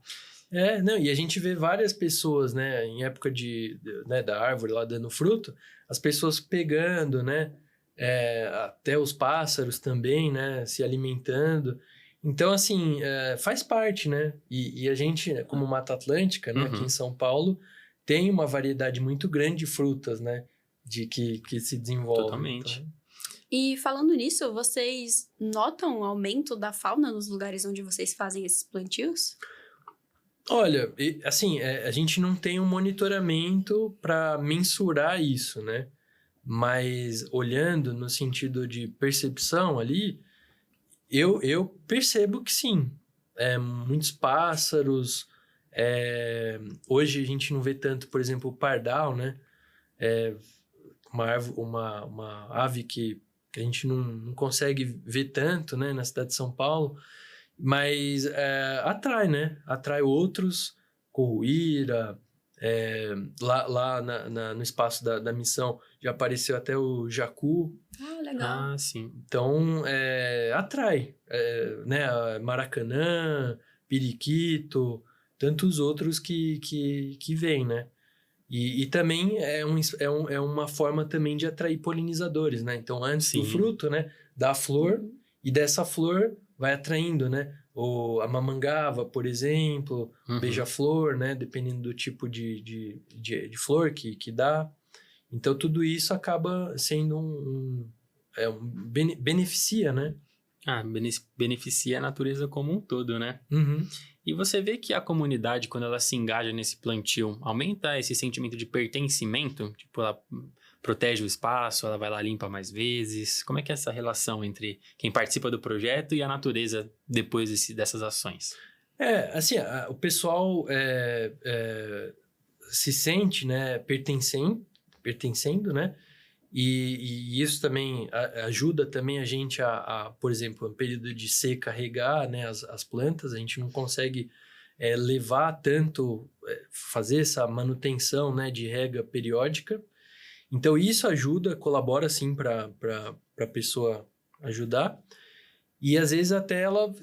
Não, e a gente vê várias pessoas, né, em época da árvore lá dando fruto, as pessoas pegando, né, até os pássaros também, né, se alimentando. Então, assim, faz parte, né, e a gente, como Mata Atlântica, né, aqui em São Paulo, tem uma variedade muito grande de frutas, né, que se desenvolvem. Totalmente. Então, E falando nisso, vocês notam um aumento da fauna nos lugares onde vocês fazem esses plantios? olha, assim, a gente não tem um monitoramento para mensurar isso, né? Mas olhando no sentido de percepção ali, eu percebo que sim. Muitos pássaros. Hoje a gente não vê tanto, por exemplo, o pardal, né? Uma ave que a gente não consegue ver tanto, né? Na cidade de São Paulo. Mas atrai, né? Atrai outros, corruíra. Lá no espaço da missão já apareceu até o jacu. Ah, legal. Ah, sim. Então, atrai. Né? Maracanã, periquito, tantos outros que vêm, né? E também é uma forma também de atrair polinizadores, né? Então, antes do Sim. fruto, né? Dá a flor, e dessa flor vai atraindo, né? A mamangava, por exemplo, beija-flor, né? Dependendo do tipo de flor que dá. Então, tudo isso acaba sendo beneficia, né? Beneficia a natureza como um todo, né? Uhum. E você vê que a comunidade, quando ela se engaja nesse plantio, aumenta esse sentimento de pertencimento? Tipo, ela protege o espaço, ela vai lá limpa mais vezes. Como é que é essa relação entre quem participa do projeto e a natureza depois dessas ações? Assim, o pessoal se sente, né, pertencendo, né? E isso também ajuda também a gente por exemplo, no período de seca, regar, né, as plantas. A gente não consegue levar tanto, fazer essa manutenção, né, de rega periódica. Então, isso colabora, sim, para a pessoa ajudar. E, às vezes, até ela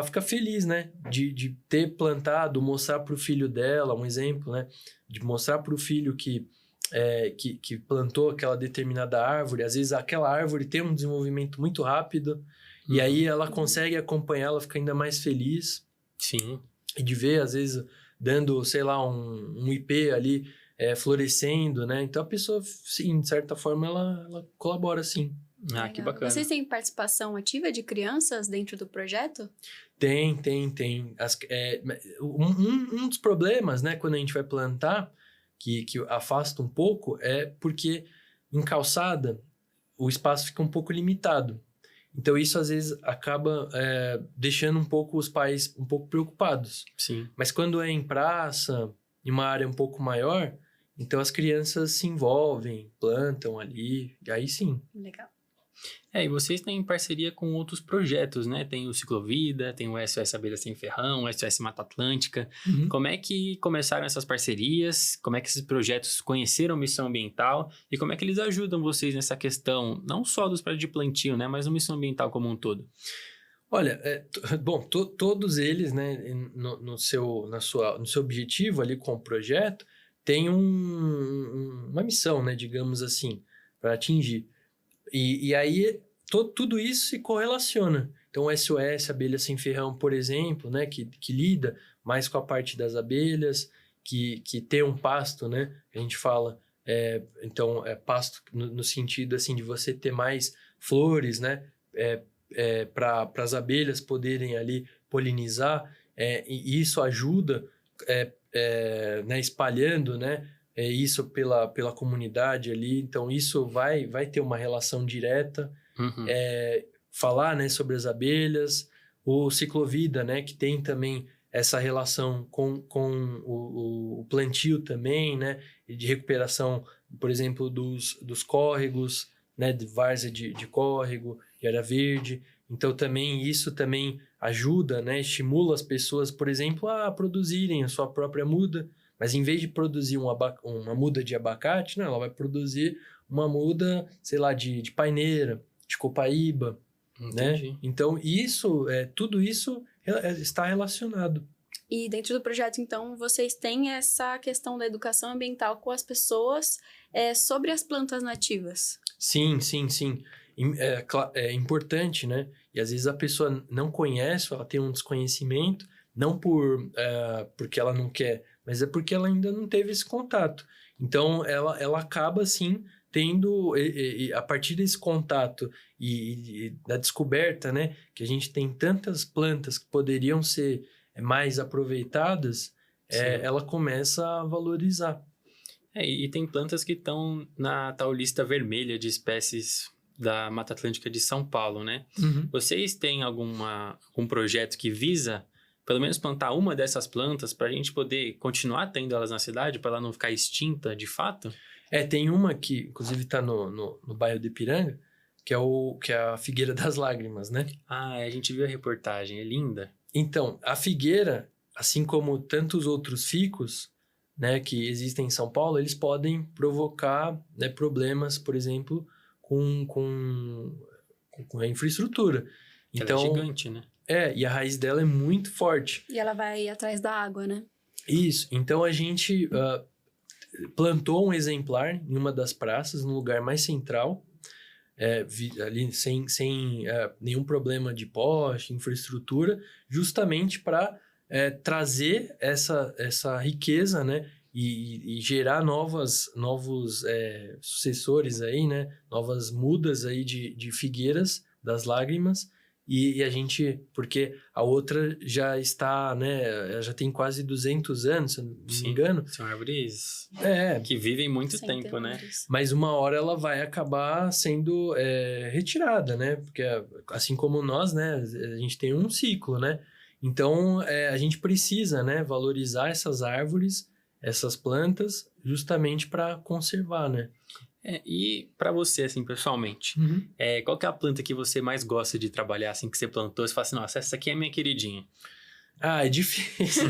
fica feliz, né, de ter plantado, mostrar para o filho dela, um exemplo, né, de mostrar para o filho que plantou aquela determinada árvore. Às vezes aquela árvore tem um desenvolvimento muito rápido, e aí ela consegue acompanhar, ela fica ainda mais feliz. Sim. E de ver, às vezes, dando, sei lá, um ipê ali florescendo, né? Então a pessoa, sim, de certa forma, ela colabora, sim. Ah, que bacana. Vocês têm participação ativa de crianças dentro do projeto? Tem. Um dos problemas, né, quando a gente vai plantar, que afasta um pouco, é porque em calçada o espaço fica um pouco limitado. Então, isso às vezes acaba deixando um pouco os pais um pouco preocupados. Sim. Mas quando é em praça, em uma área um pouco maior, então as crianças se envolvem, plantam ali, e aí sim. Legal. E vocês têm parceria com outros projetos, né? Tem o Ciclovida, tem o SOS Abelha Sem Ferrão, o SOS Mata Atlântica. Como é que começaram essas parcerias? Como é que esses projetos conheceram Missão Ambiental? E como é que eles ajudam vocês nessa questão, não só dos projetos de plantio, né? Mas no Missão Ambiental como um todo? Olha, todos eles, né, no seu objetivo ali com o projeto, tem uma missão, né, digamos assim, para atingir. E aí, tudo isso se correlaciona. Então, o SOS Abelha Sem Ferrão, por exemplo, né, que lida mais com a parte das abelhas, que tem um pasto, né, a gente fala, então, pasto no sentido, assim, de você ter mais flores, né, para as abelhas poderem ali polinizar, e isso ajuda, né, espalhando, né, isso pela comunidade ali. Então, isso vai ter uma relação direta. Falar, né, sobre as abelhas. o ciclovida, né, que tem também essa relação com o plantio também, né, de recuperação, por exemplo, dos córregos, né, de várzea de córrego, de área verde. Então, também isso também ajuda, né, estimula as pessoas, por exemplo, a produzirem a sua própria muda, mas em vez de produzir uma muda de abacate, né, ela vai produzir uma muda, sei lá, de paineira, de copaíba, Entendi. né? Então, tudo isso está relacionado. E dentro do projeto, então, vocês têm essa questão da educação ambiental com as pessoas sobre as plantas nativas. Sim. É importante, né? E às vezes a pessoa não conhece, ela tem um desconhecimento, não porque ela não quer, mas é porque ela ainda não teve esse contato. Então, ela acaba, assim, tendo, a partir desse contato e da descoberta, né? Que a gente tem tantas plantas que poderiam ser mais aproveitadas, ela começa a valorizar. E tem plantas que estão na tal lista vermelha de espécies da Mata Atlântica de São Paulo, né? Uhum. Vocês têm algum projeto que visa, pelo menos, plantar uma dessas plantas para a gente poder continuar tendo elas na cidade, para ela não ficar extinta de fato? Tem uma que, inclusive, está no bairro de Ipiranga, que é a Figueira das Lágrimas, né? A gente viu a reportagem, é linda. Então, a figueira, assim como tantos outros ficus, né, que existem em São Paulo, eles podem provocar, né, problemas, por exemplo, com a infraestrutura. Então, Ela é gigante, né? e a raiz dela é muito forte. E ela vai atrás da água, né? Isso. Então, a gente plantou um exemplar em uma das praças, no lugar mais central, ali sem nenhum problema de poste, infraestrutura, justamente para trazer essa riqueza, né? E gerar novos sucessores aí, né? Novas mudas aí de figueiras das lágrimas. E a gente, porque a outra já está, né? Já tem quase 200 anos, se eu não me engano. São árvores É, que vivem muito tempo, né? mas uma hora ela vai acabar sendo retirada, né? Porque assim como nós, né? A gente tem um ciclo, né? Então, a gente precisa, né? Valorizar essas árvores, essas plantas, justamente para conservar, né? E para você, assim, pessoalmente, qual que é a planta que você mais gosta de trabalhar, assim, que você plantou? Você fala assim, nossa, essa aqui é minha queridinha. É difícil.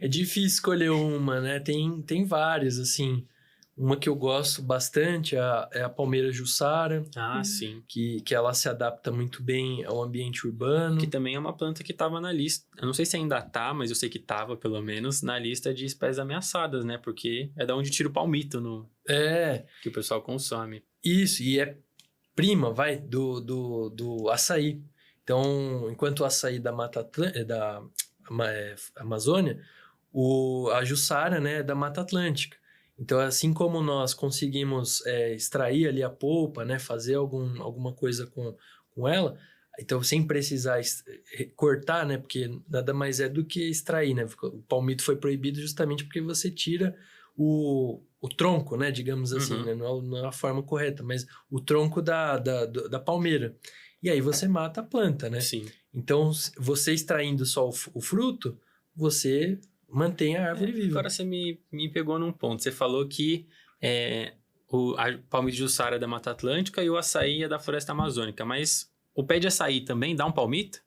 É difícil escolher uma, né? Tem várias, assim. Uma que eu gosto bastante é a palmeira jussara. Sim. Que ela se adapta muito bem ao ambiente urbano. Que também é uma planta que estava na lista. Eu não sei se ainda tá, mas eu sei que estava, pelo menos, na lista de espécies ameaçadas, né? Porque é da onde tira o palmito que o pessoal consome. Isso, e é prima, do açaí. Então, enquanto o açaí da Amazônia, a jussara, né, é da Mata Atlântica. Então, assim como nós conseguimos extrair ali a polpa, né, fazer alguma coisa com ela, então sem precisar cortar, né, porque nada mais é do que extrair, né? O palmito foi proibido justamente porque você tira o tronco, né, digamos assim, né, não é a forma correta, mas o tronco da palmeira. E aí você mata a planta, né? Sim. Então, você extraindo só o fruto, você mantém a árvore viva. Agora você me pegou num ponto. Você falou que a palmito de jussara é da Mata Atlântica e o açaí é da Floresta Amazônica, mas o pé de açaí também dá um palmito?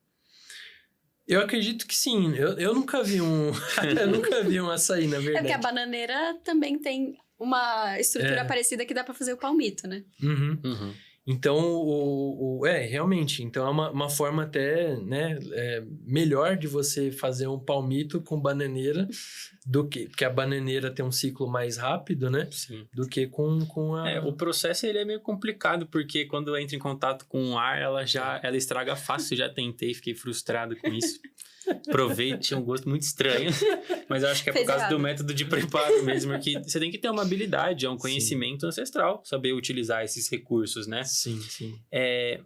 Eu acredito que sim. Eu nunca vi eu nunca vi um açaí, na verdade. É porque a bananeira também tem uma estrutura parecida que dá pra fazer o palmito, né? Uhum. Então, realmente, então é uma forma até, né, melhor de você fazer um palmito com bananeira porque a bananeira tem um ciclo mais rápido, né? Sim. Do que com a... O processo ele é meio complicado, porque quando entra em contato com o ar, ela estraga fácil. Já tentei, fiquei frustrado com isso. Provei, tinha um gosto muito estranho, mas eu acho que é por causa do método de preparo mesmo, que você tem que ter uma habilidade, um conhecimento ancestral, saber utilizar esses recursos, né? Sim.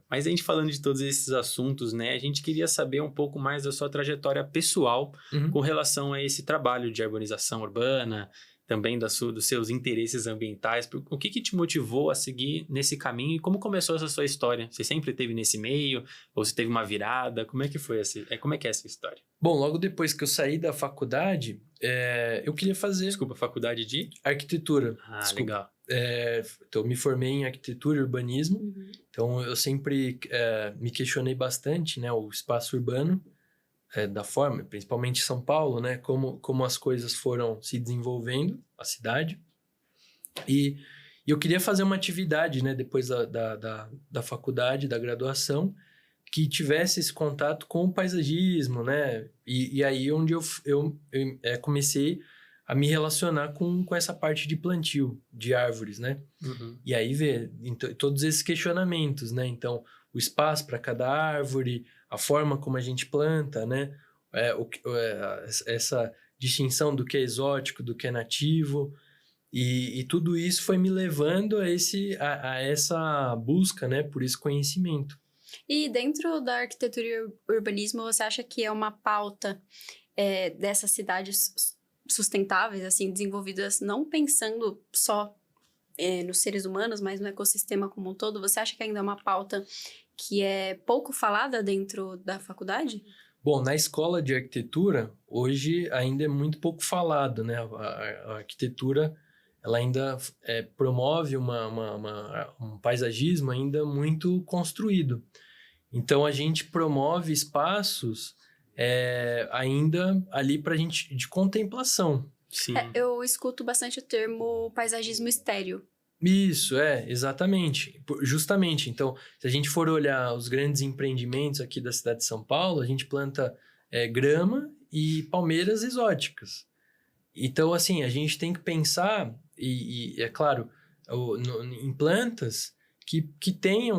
Mas a gente falando de todos esses assuntos, né, a gente queria saber um pouco mais da sua trajetória pessoal com relação a esse trabalho de urbanização urbana, também dos seus interesses ambientais. O que te motivou a seguir nesse caminho e como começou essa sua história? Você sempre esteve nesse meio? Ou você teve uma virada? Como é que foi como é que é essa história? Bom, logo depois que eu saí da faculdade, eu queria fazer... Desculpa, faculdade de? Arquitetura. Ah, Desculpa. legal. Então, eu me formei em arquitetura e urbanismo. Uhum. Então, eu sempre me questionei bastante, né, o espaço urbano, da forma, principalmente São Paulo, né, como as coisas foram se desenvolvendo, a cidade. E eu queria fazer uma atividade, né, depois da faculdade, da graduação, que tivesse esse contato com o paisagismo, né, e aí onde eu comecei a me relacionar com essa parte de plantio de árvores, né? Uhum. E aí ver todos esses questionamentos, né? Então, o espaço para cada árvore, a forma como a gente planta, né? Essa distinção do que é exótico, do que é nativo. E tudo isso foi me levando a essa busca, né? Por esse conhecimento. E dentro da arquitetura e urbanismo, você acha que é uma pauta dessas cidades sustentáveis, assim, desenvolvidas não pensando só nos seres humanos, mas no ecossistema como um todo? Você acha que ainda é uma pauta que é pouco falada dentro da faculdade? Bom, na escola de arquitetura, hoje ainda é muito pouco falado, né? A arquitetura, ela ainda promove um paisagismo ainda muito construído. Então, a gente promove espaços ainda ali para a gente, de contemplação. Sim. Eu escuto bastante o termo paisagismo estéreo. Isso, exatamente. Justamente, então, se a gente for olhar os grandes empreendimentos aqui da cidade de São Paulo, a gente planta grama e palmeiras exóticas. Então, assim, a gente tem que pensar, e é claro, em plantas que tenham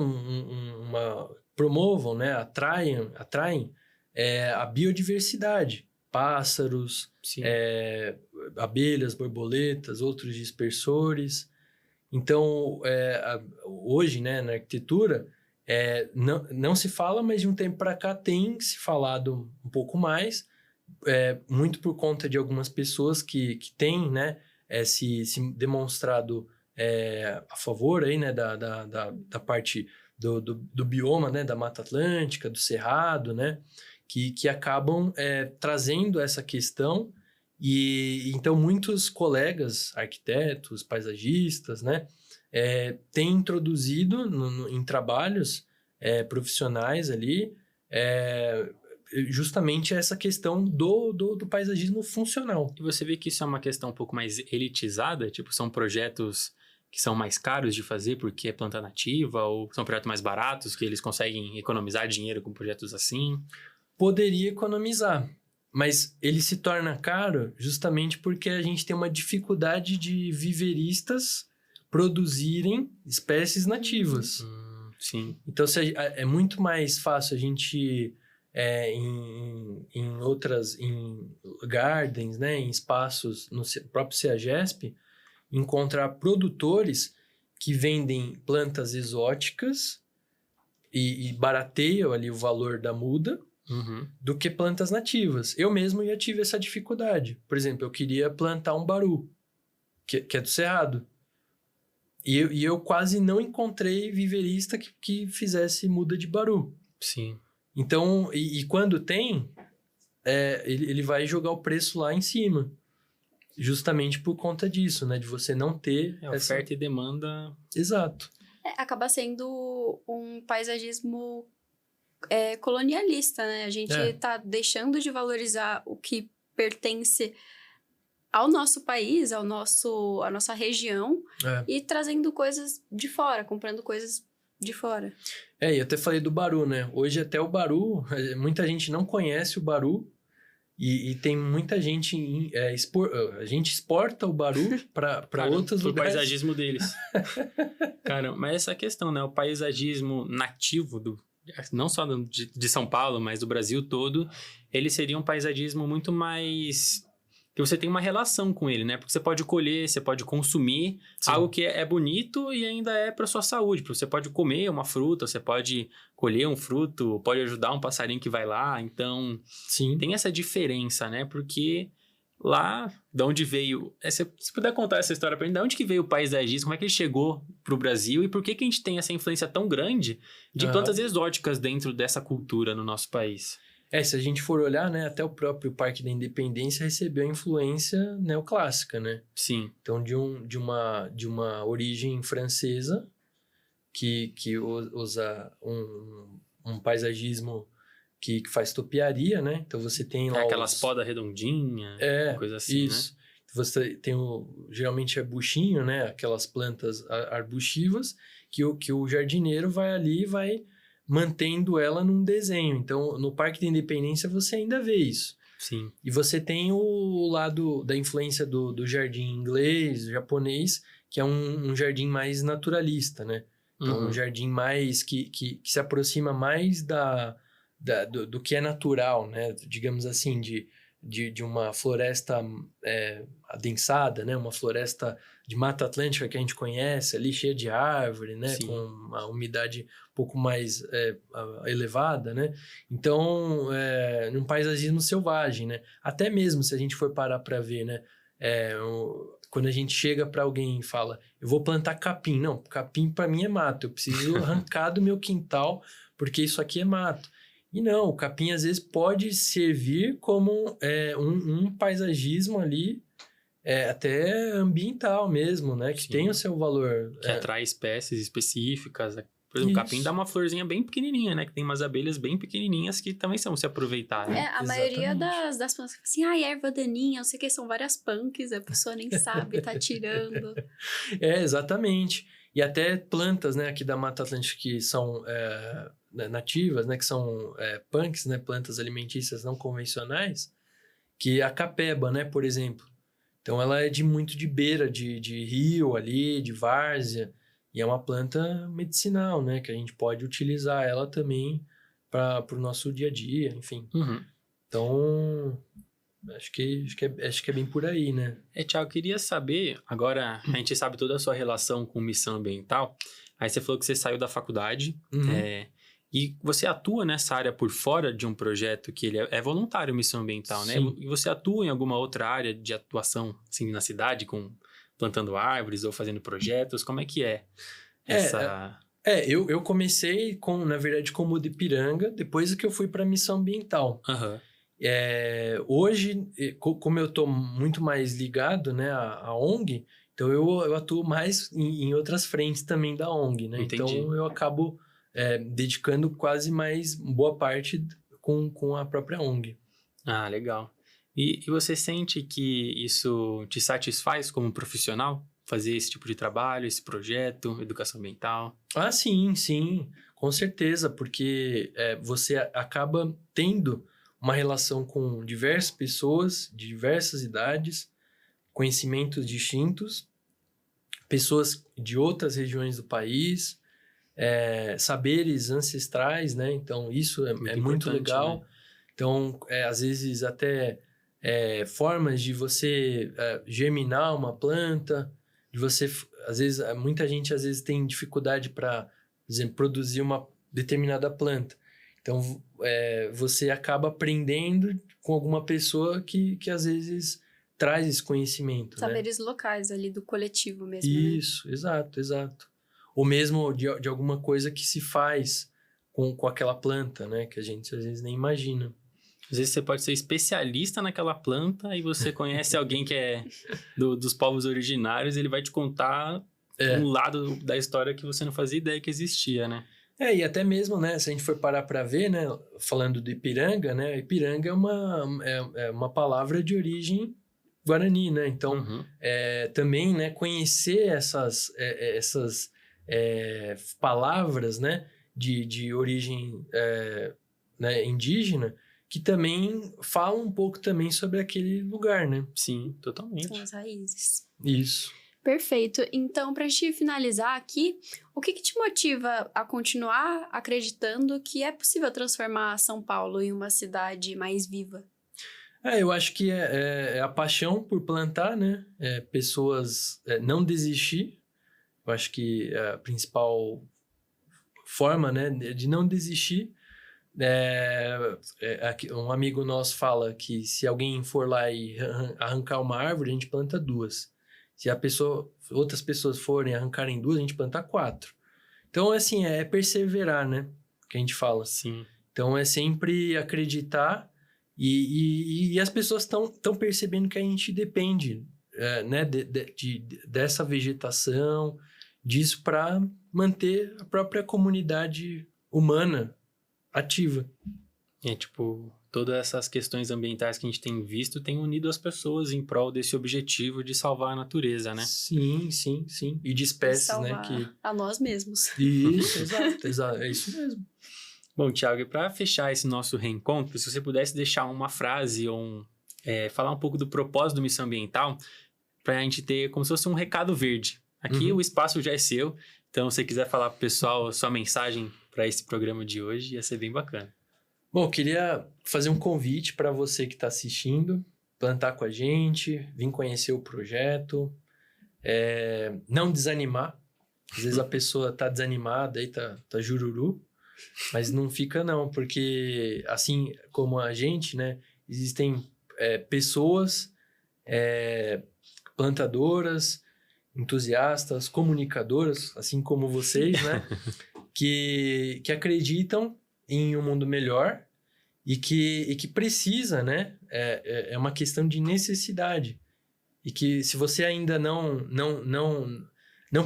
promovam, né, atraem a biodiversidade, pássaros, abelhas, borboletas, outros dispersores. Então, hoje, né, na arquitetura, não se fala, mas de um tempo para cá tem se falado um pouco mais, muito por conta de algumas pessoas que têm, né, se demonstrado a favor aí, né, da parte do bioma, né, da Mata Atlântica, do Cerrado, né, que acabam trazendo essa questão. E então muitos colegas, arquitetos, paisagistas, né, têm introduzido em trabalhos profissionais ali justamente essa questão do paisagismo funcional. E você vê que isso é uma questão um pouco mais elitizada? Tipo, são projetos que são mais caros de fazer porque é planta nativa, ou são projetos mais baratos que eles conseguem economizar dinheiro com projetos assim? Poderia economizar, mas ele se torna caro justamente porque a gente tem uma dificuldade de viveristas produzirem espécies nativas. Sim. Então, é muito mais fácil a gente, em gardens, né, em espaços, no próprio CEAGESP, encontrar produtores que vendem plantas exóticas e barateiam ali o valor da muda, do que plantas nativas. Eu mesmo já tive essa dificuldade. Por exemplo, eu queria plantar um baru, que é do Cerrado. E eu quase não encontrei viverista que fizesse muda de baru. Sim. Então, e quando tem, ele vai jogar o preço lá em cima. Justamente por conta disso, né? De você não ter... Oferta e demanda. Exato. Acaba sendo um paisagismo colonialista, né? A gente tá deixando de valorizar o que pertence ao nosso país, à nossa região, e trazendo coisas de fora, comprando coisas de fora. E até falei do baru, né? Hoje até o baru, muita gente não conhece o baru, e tem muita gente... a gente exporta o baru para outros lugares. O paisagismo deles. Cara, mas essa questão, né? O paisagismo nativo não só de São Paulo, mas do Brasil todo, ele seria um paisagismo muito mais... que você tem uma relação com ele, né? Porque você pode colher, você pode consumir algo que é bonito e ainda é para sua saúde. Porque você pode comer uma fruta, você pode colher um fruto, pode ajudar um passarinho que vai lá. Então, tem essa diferença, né? Porque lá, de onde veio... se puder contar essa história pra gente, de onde que veio o paisagismo, como é que ele chegou pro Brasil e por que que a gente tem essa influência tão grande de plantas exóticas dentro dessa cultura no nosso país? Se a gente for olhar, né, até o próprio Parque da Independência recebeu a influência neoclássica, né? Sim. Então, de uma origem francesa, que usa um paisagismo que faz topiaria, né? Então, você tem lá aquelas podas redondinhas, coisa assim, isso. Né? Você tem geralmente é buchinho, né? Aquelas plantas arbustivas que o jardineiro vai ali e vai mantendo ela num desenho. Então, no Parque da Independência, você ainda vê isso. Sim. E você tem o lado da influência do jardim inglês, japonês, que é um jardim mais naturalista, né? Então, um jardim mais que se aproxima mais do que é natural, né? Digamos assim, de uma floresta adensada, né? Uma floresta de Mata Atlântica que a gente conhece, ali cheia de árvore, né? Sim. Com uma umidade um pouco mais elevada, né? Então, num paisagismo selvagem, né? Até mesmo se a gente for parar para ver, né? Quando a gente chega para alguém e fala, eu vou plantar capim. Não, capim para mim é mato. Eu preciso arrancar do meu quintal, porque isso aqui é mato. E não, o capim às vezes pode servir como um paisagismo ali, até ambiental mesmo, né? Que Sim. tem o seu valor. Que atrai espécies específicas. Por exemplo, o capim dá uma florzinha bem pequenininha, né? Que tem umas abelhas bem pequenininhas que também são se aproveitar, né? A maioria das plantas fica assim, erva daninha, não sei o que, são várias punks, a pessoa nem sabe, tá tirando. Exatamente. E até plantas, né, aqui da Mata Atlântica que são nativas, né, que são punks, né, plantas alimentícias não convencionais, que a capeba, né, por exemplo. Então, ela é muito de beira, de rio ali, de várzea, e é uma planta medicinal, né, que a gente pode utilizar ela também para o nosso dia a dia, enfim. Então, acho que é bem por aí, né? Thiago, eu queria saber, agora a gente sabe toda a sua relação com missão ambiental, aí você falou que você saiu da faculdade, e você atua nessa área por fora de um projeto que ele é voluntário, missão ambiental, né? Sim. E você atua em alguma outra área de atuação, assim, na cidade, plantando árvores ou fazendo projetos? Como é que é essa... Eu comecei, na verdade, como Mudipiranga, depois que eu fui para a missão ambiental. Hoje, como eu estou muito mais ligado, né, à ONG, então eu atuo mais em outras frentes também da ONG, né? Entendi. Então eu acabo dedicando quase mais boa parte com a própria ONG. Ah, legal. E você sente que isso te satisfaz como profissional? Fazer esse tipo de trabalho, esse projeto, educação ambiental? Ah, sim, com certeza, porque você acaba tendo uma relação com diversas pessoas, de diversas idades, conhecimentos distintos, pessoas de outras regiões do país, saberes ancestrais, né? Então, isso é muito legal. Né? Então, às vezes, até formas de você germinar uma planta, de você, às vezes, muita gente às vezes tem dificuldade para, por exemplo, produzir uma determinada planta. Então, você acaba aprendendo com alguma pessoa que às vezes traz esse conhecimento. Saberes locais ali do coletivo mesmo. Isso, né? Exato. Ou mesmo de alguma coisa que se faz com aquela planta, né? Que a gente às vezes nem imagina. Às vezes você pode ser especialista naquela planta e você conhece alguém que é dos povos originários e ele vai te contar um lado da história que você não fazia ideia que existia, né? E até mesmo, né, se a gente for parar para ver, né, falando do Ipiranga, né, Ipiranga é uma palavra de origem guarani, né, então também, né, conhecer essas palavras, né, de origem né, indígena, que também falam um pouco também sobre aquele lugar, né? Sim, totalmente. São as raízes. Isso. Perfeito. Então, para a gente finalizar aqui, o que te motiva a continuar acreditando que é possível transformar São Paulo em uma cidade mais viva? Eu acho que é a paixão por plantar, né? Pessoas não desistir. Eu acho que a principal forma, né, de não desistir Um amigo nosso fala que se alguém for lá e arrancar uma árvore, a gente planta 2. Se outras pessoas forem arrancarem 2, a gente planta 4. Então, assim, é perseverar, né? Que a gente fala. Sim. Então, é sempre acreditar e as pessoas estão percebendo que a gente depende, né? Dessa vegetação, disso para manter a própria comunidade humana ativa. Tipo, todas essas questões ambientais que a gente tem visto tem unido as pessoas em prol desse objetivo de salvar a natureza, né? Sim. E de espécies, né? A nós mesmos. Isso, exato. É isso mesmo. Bom, Thiago, e para fechar esse nosso reencontro, se você pudesse deixar uma frase ou falar um pouco do propósito do Missão Ambiental, para a gente ter como se fosse um recado verde. Aqui o espaço já é seu, então se você quiser falar para o pessoal sua mensagem para esse programa de hoje, ia ser bem bacana. Bom, eu queria fazer um convite para você que está assistindo, plantar com a gente, vir conhecer o projeto, não desanimar. Às vezes a pessoa está desanimada, aí tá jururu, mas não fica não, porque assim como a gente, né, existem pessoas plantadoras, entusiastas, comunicadoras, assim como vocês, né, que acreditam em um mundo melhor e que precisa, né? É uma questão de necessidade. E que se você ainda não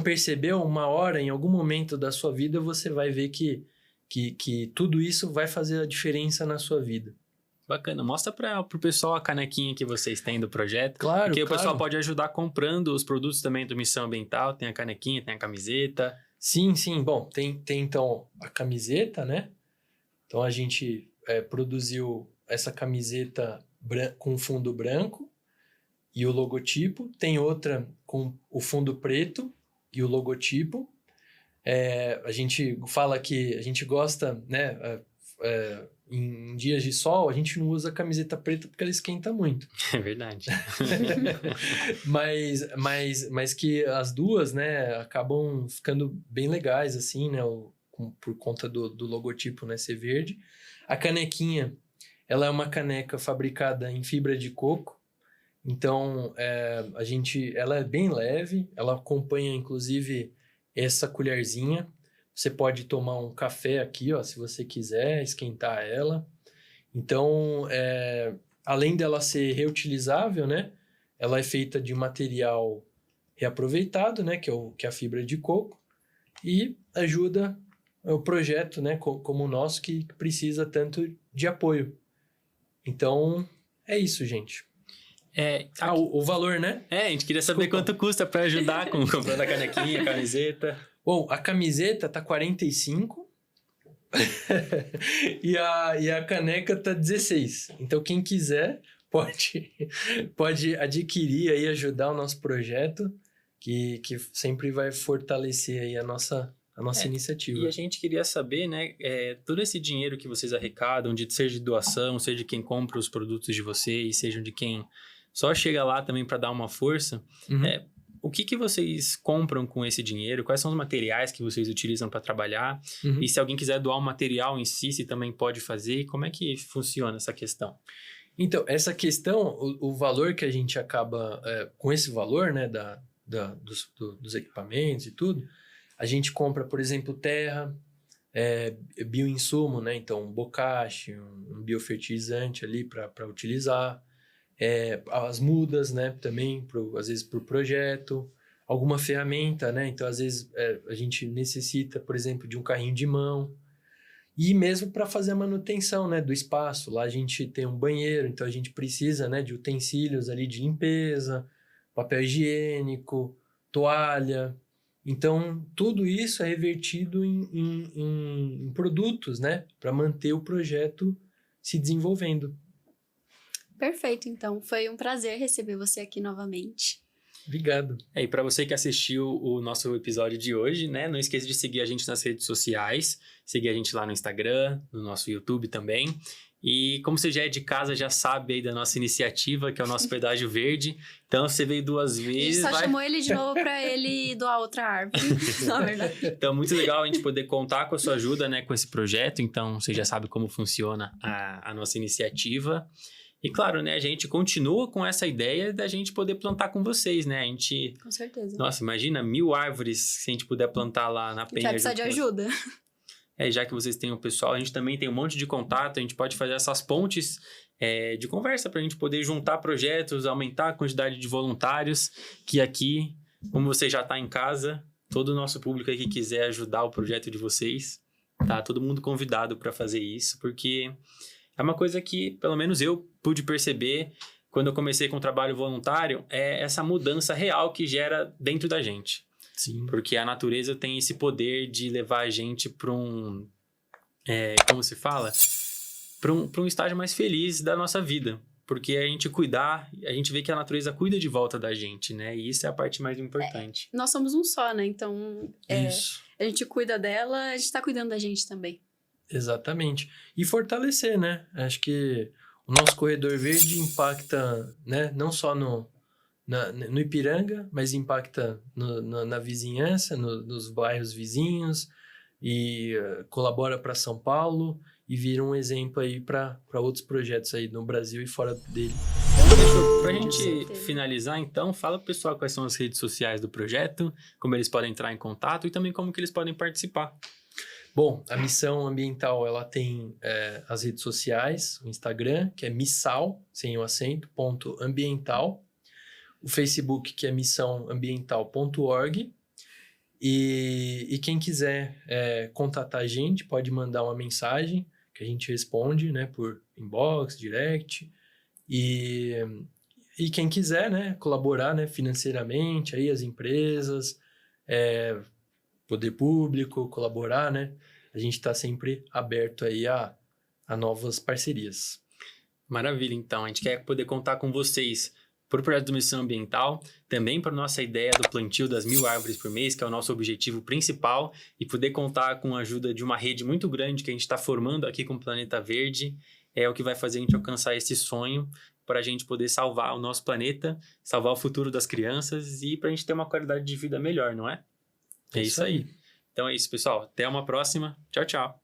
percebeu, uma hora, em algum momento da sua vida, você vai ver que tudo isso vai fazer a diferença na sua vida. Bacana. Mostra para o pessoal a canequinha que vocês têm do projeto. Claro, porque o pessoal pode ajudar comprando os produtos também do Missão Ambiental. Tem a canequinha, tem a camiseta. Sim. Bom, tem então a camiseta, né? Então, a gente produziu essa camiseta com fundo branco e o logotipo. Tem outra com o fundo preto e o logotipo. A gente fala que a gente gosta, né? Em dias de sol, a gente não usa camiseta preta porque ela esquenta muito. É verdade. mas que as duas, né? Acabam ficando bem legais, assim, né? Por conta do logotipo, né, ser verde. A canequinha, ela é uma caneca fabricada em fibra de coco. Então, ela é bem leve. Ela acompanha, inclusive, essa colherzinha. Você pode tomar um café aqui, ó, se você quiser, esquentar ela. Então, além dela ser reutilizável, né, ela é feita de material reaproveitado, né, que é a fibra de coco. E ajuda o projeto, né, como o nosso, que precisa tanto de apoio. Então, é isso, gente. O valor, né? A gente queria saber quanto custa para ajudar comprando a canequinha, a camiseta. Bom, a camiseta tá 45 e a caneca tá 16. Então, quem quiser pode adquirir aí, ajudar o nosso projeto, que sempre vai fortalecer aí a nossa iniciativa. E a gente queria saber, né, todo esse dinheiro que vocês arrecadam, seja de doação, seja de quem compra os produtos de vocês, seja de quem só chega lá também para dar uma força, o que vocês compram com esse dinheiro? Quais são os materiais que vocês utilizam para trabalhar? E se alguém quiser doar o material em si, se também pode fazer, como é que funciona essa questão? Então, essa questão, o valor que a gente acaba, com esse valor, né, dos equipamentos e tudo, a gente compra, por exemplo, terra, bioinsumo, né? Então, um bocache, um biofertilizante ali para utilizar. As mudas, né? Também, às vezes, para o projeto. Alguma ferramenta, né? Então, às vezes, a gente necessita, por exemplo, de um carrinho de mão. E mesmo para fazer a manutenção, né, do espaço. Lá a gente tem um banheiro, então a gente precisa, né, de utensílios ali de limpeza, papel higiênico, toalha. Então, tudo isso é revertido em produtos, né? Para manter o projeto se desenvolvendo. Perfeito, então. Foi um prazer receber você aqui novamente. Obrigado. E para você que assistiu o nosso episódio de hoje, né? Não esqueça de seguir a gente nas redes sociais. Seguir a gente lá no Instagram, no nosso YouTube também. E como você já é de casa, já sabe aí da nossa iniciativa, que é o nosso pedágio verde. Então, você veio 2 A gente vezes. só chamou ele de novo pra ele doar outra árvore, na verdade. Então, muito legal a gente poder contar com a sua ajuda, né, com esse projeto. Então, você já sabe como funciona a nossa iniciativa. E, claro, né, a gente continua com essa ideia da gente poder plantar com vocês, né? A gente... Com certeza. Nossa, imagina 1000 árvores se a gente puder plantar lá na A gente Penha. vai precisar de ajuda. Já que vocês têm o pessoal, a gente também tem um monte de contato, a gente pode fazer essas pontes de conversa para a gente poder juntar projetos, aumentar a quantidade de voluntários, que aqui, como você já está em casa, todo o nosso público aí que quiser ajudar o projeto de vocês, tá todo mundo convidado para fazer isso, porque é uma coisa que, pelo menos eu pude perceber quando eu comecei com o trabalho voluntário, é essa mudança real que gera dentro da gente. Sim. Porque a natureza tem esse poder de levar a gente para um... como se fala? Para um estágio mais feliz da nossa vida. Porque a gente vê que a natureza cuida de volta da gente, né? E isso é a parte mais importante. Nós somos um só, né? Então, Isso. a gente cuida dela, a gente tá cuidando da gente também. Exatamente. E fortalecer, né? Acho que o nosso corredor verde impacta, né? Não só no Ipiranga, mas impacta na vizinhança, nos bairros vizinhos e colabora para São Paulo e vira um exemplo aí para outros projetos aí no Brasil e fora dele. Pra Com gente certeza. finalizar, então, fala pro pessoal quais são as redes sociais do projeto, como eles podem entrar em contato e também como que eles podem participar. Bom, a missão ambiental, ela tem as redes sociais, o Instagram, que é missal, sem o acento, _ambiental. O Facebook, que é missãoambiental.org. E quem quiser contatar a gente, pode mandar uma mensagem, que a gente responde, né, por inbox, direct. E quem quiser, né, colaborar, né, financeiramente, aí as empresas, poder público, colaborar, né? A gente está sempre aberto aí a novas parcerias. Maravilha, então. A gente quer poder contar com vocês para o projeto do Missão Ambiental, também para a nossa ideia do plantio das 1000 árvores por mês, que é o nosso objetivo principal, e poder contar com a ajuda de uma rede muito grande que a gente está formando aqui com o Planeta Verde, é o que vai fazer a gente alcançar esse sonho, para a gente poder salvar o nosso planeta, salvar o futuro das crianças e para a gente ter uma qualidade de vida melhor, não é? É isso aí. Então é isso, pessoal. Até uma próxima. Tchau, tchau.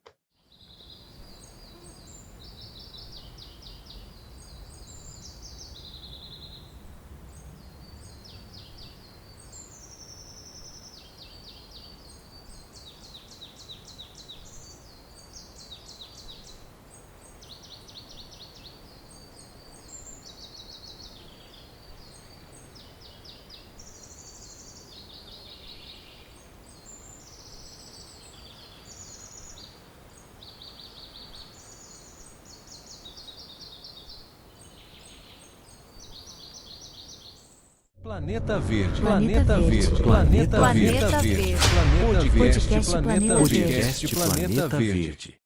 Planeta Verde. Planeta Verde. Planeta Planeta Verde. Verde. Planeta Verde. Podcast Planeta Podcast Planeta Verde.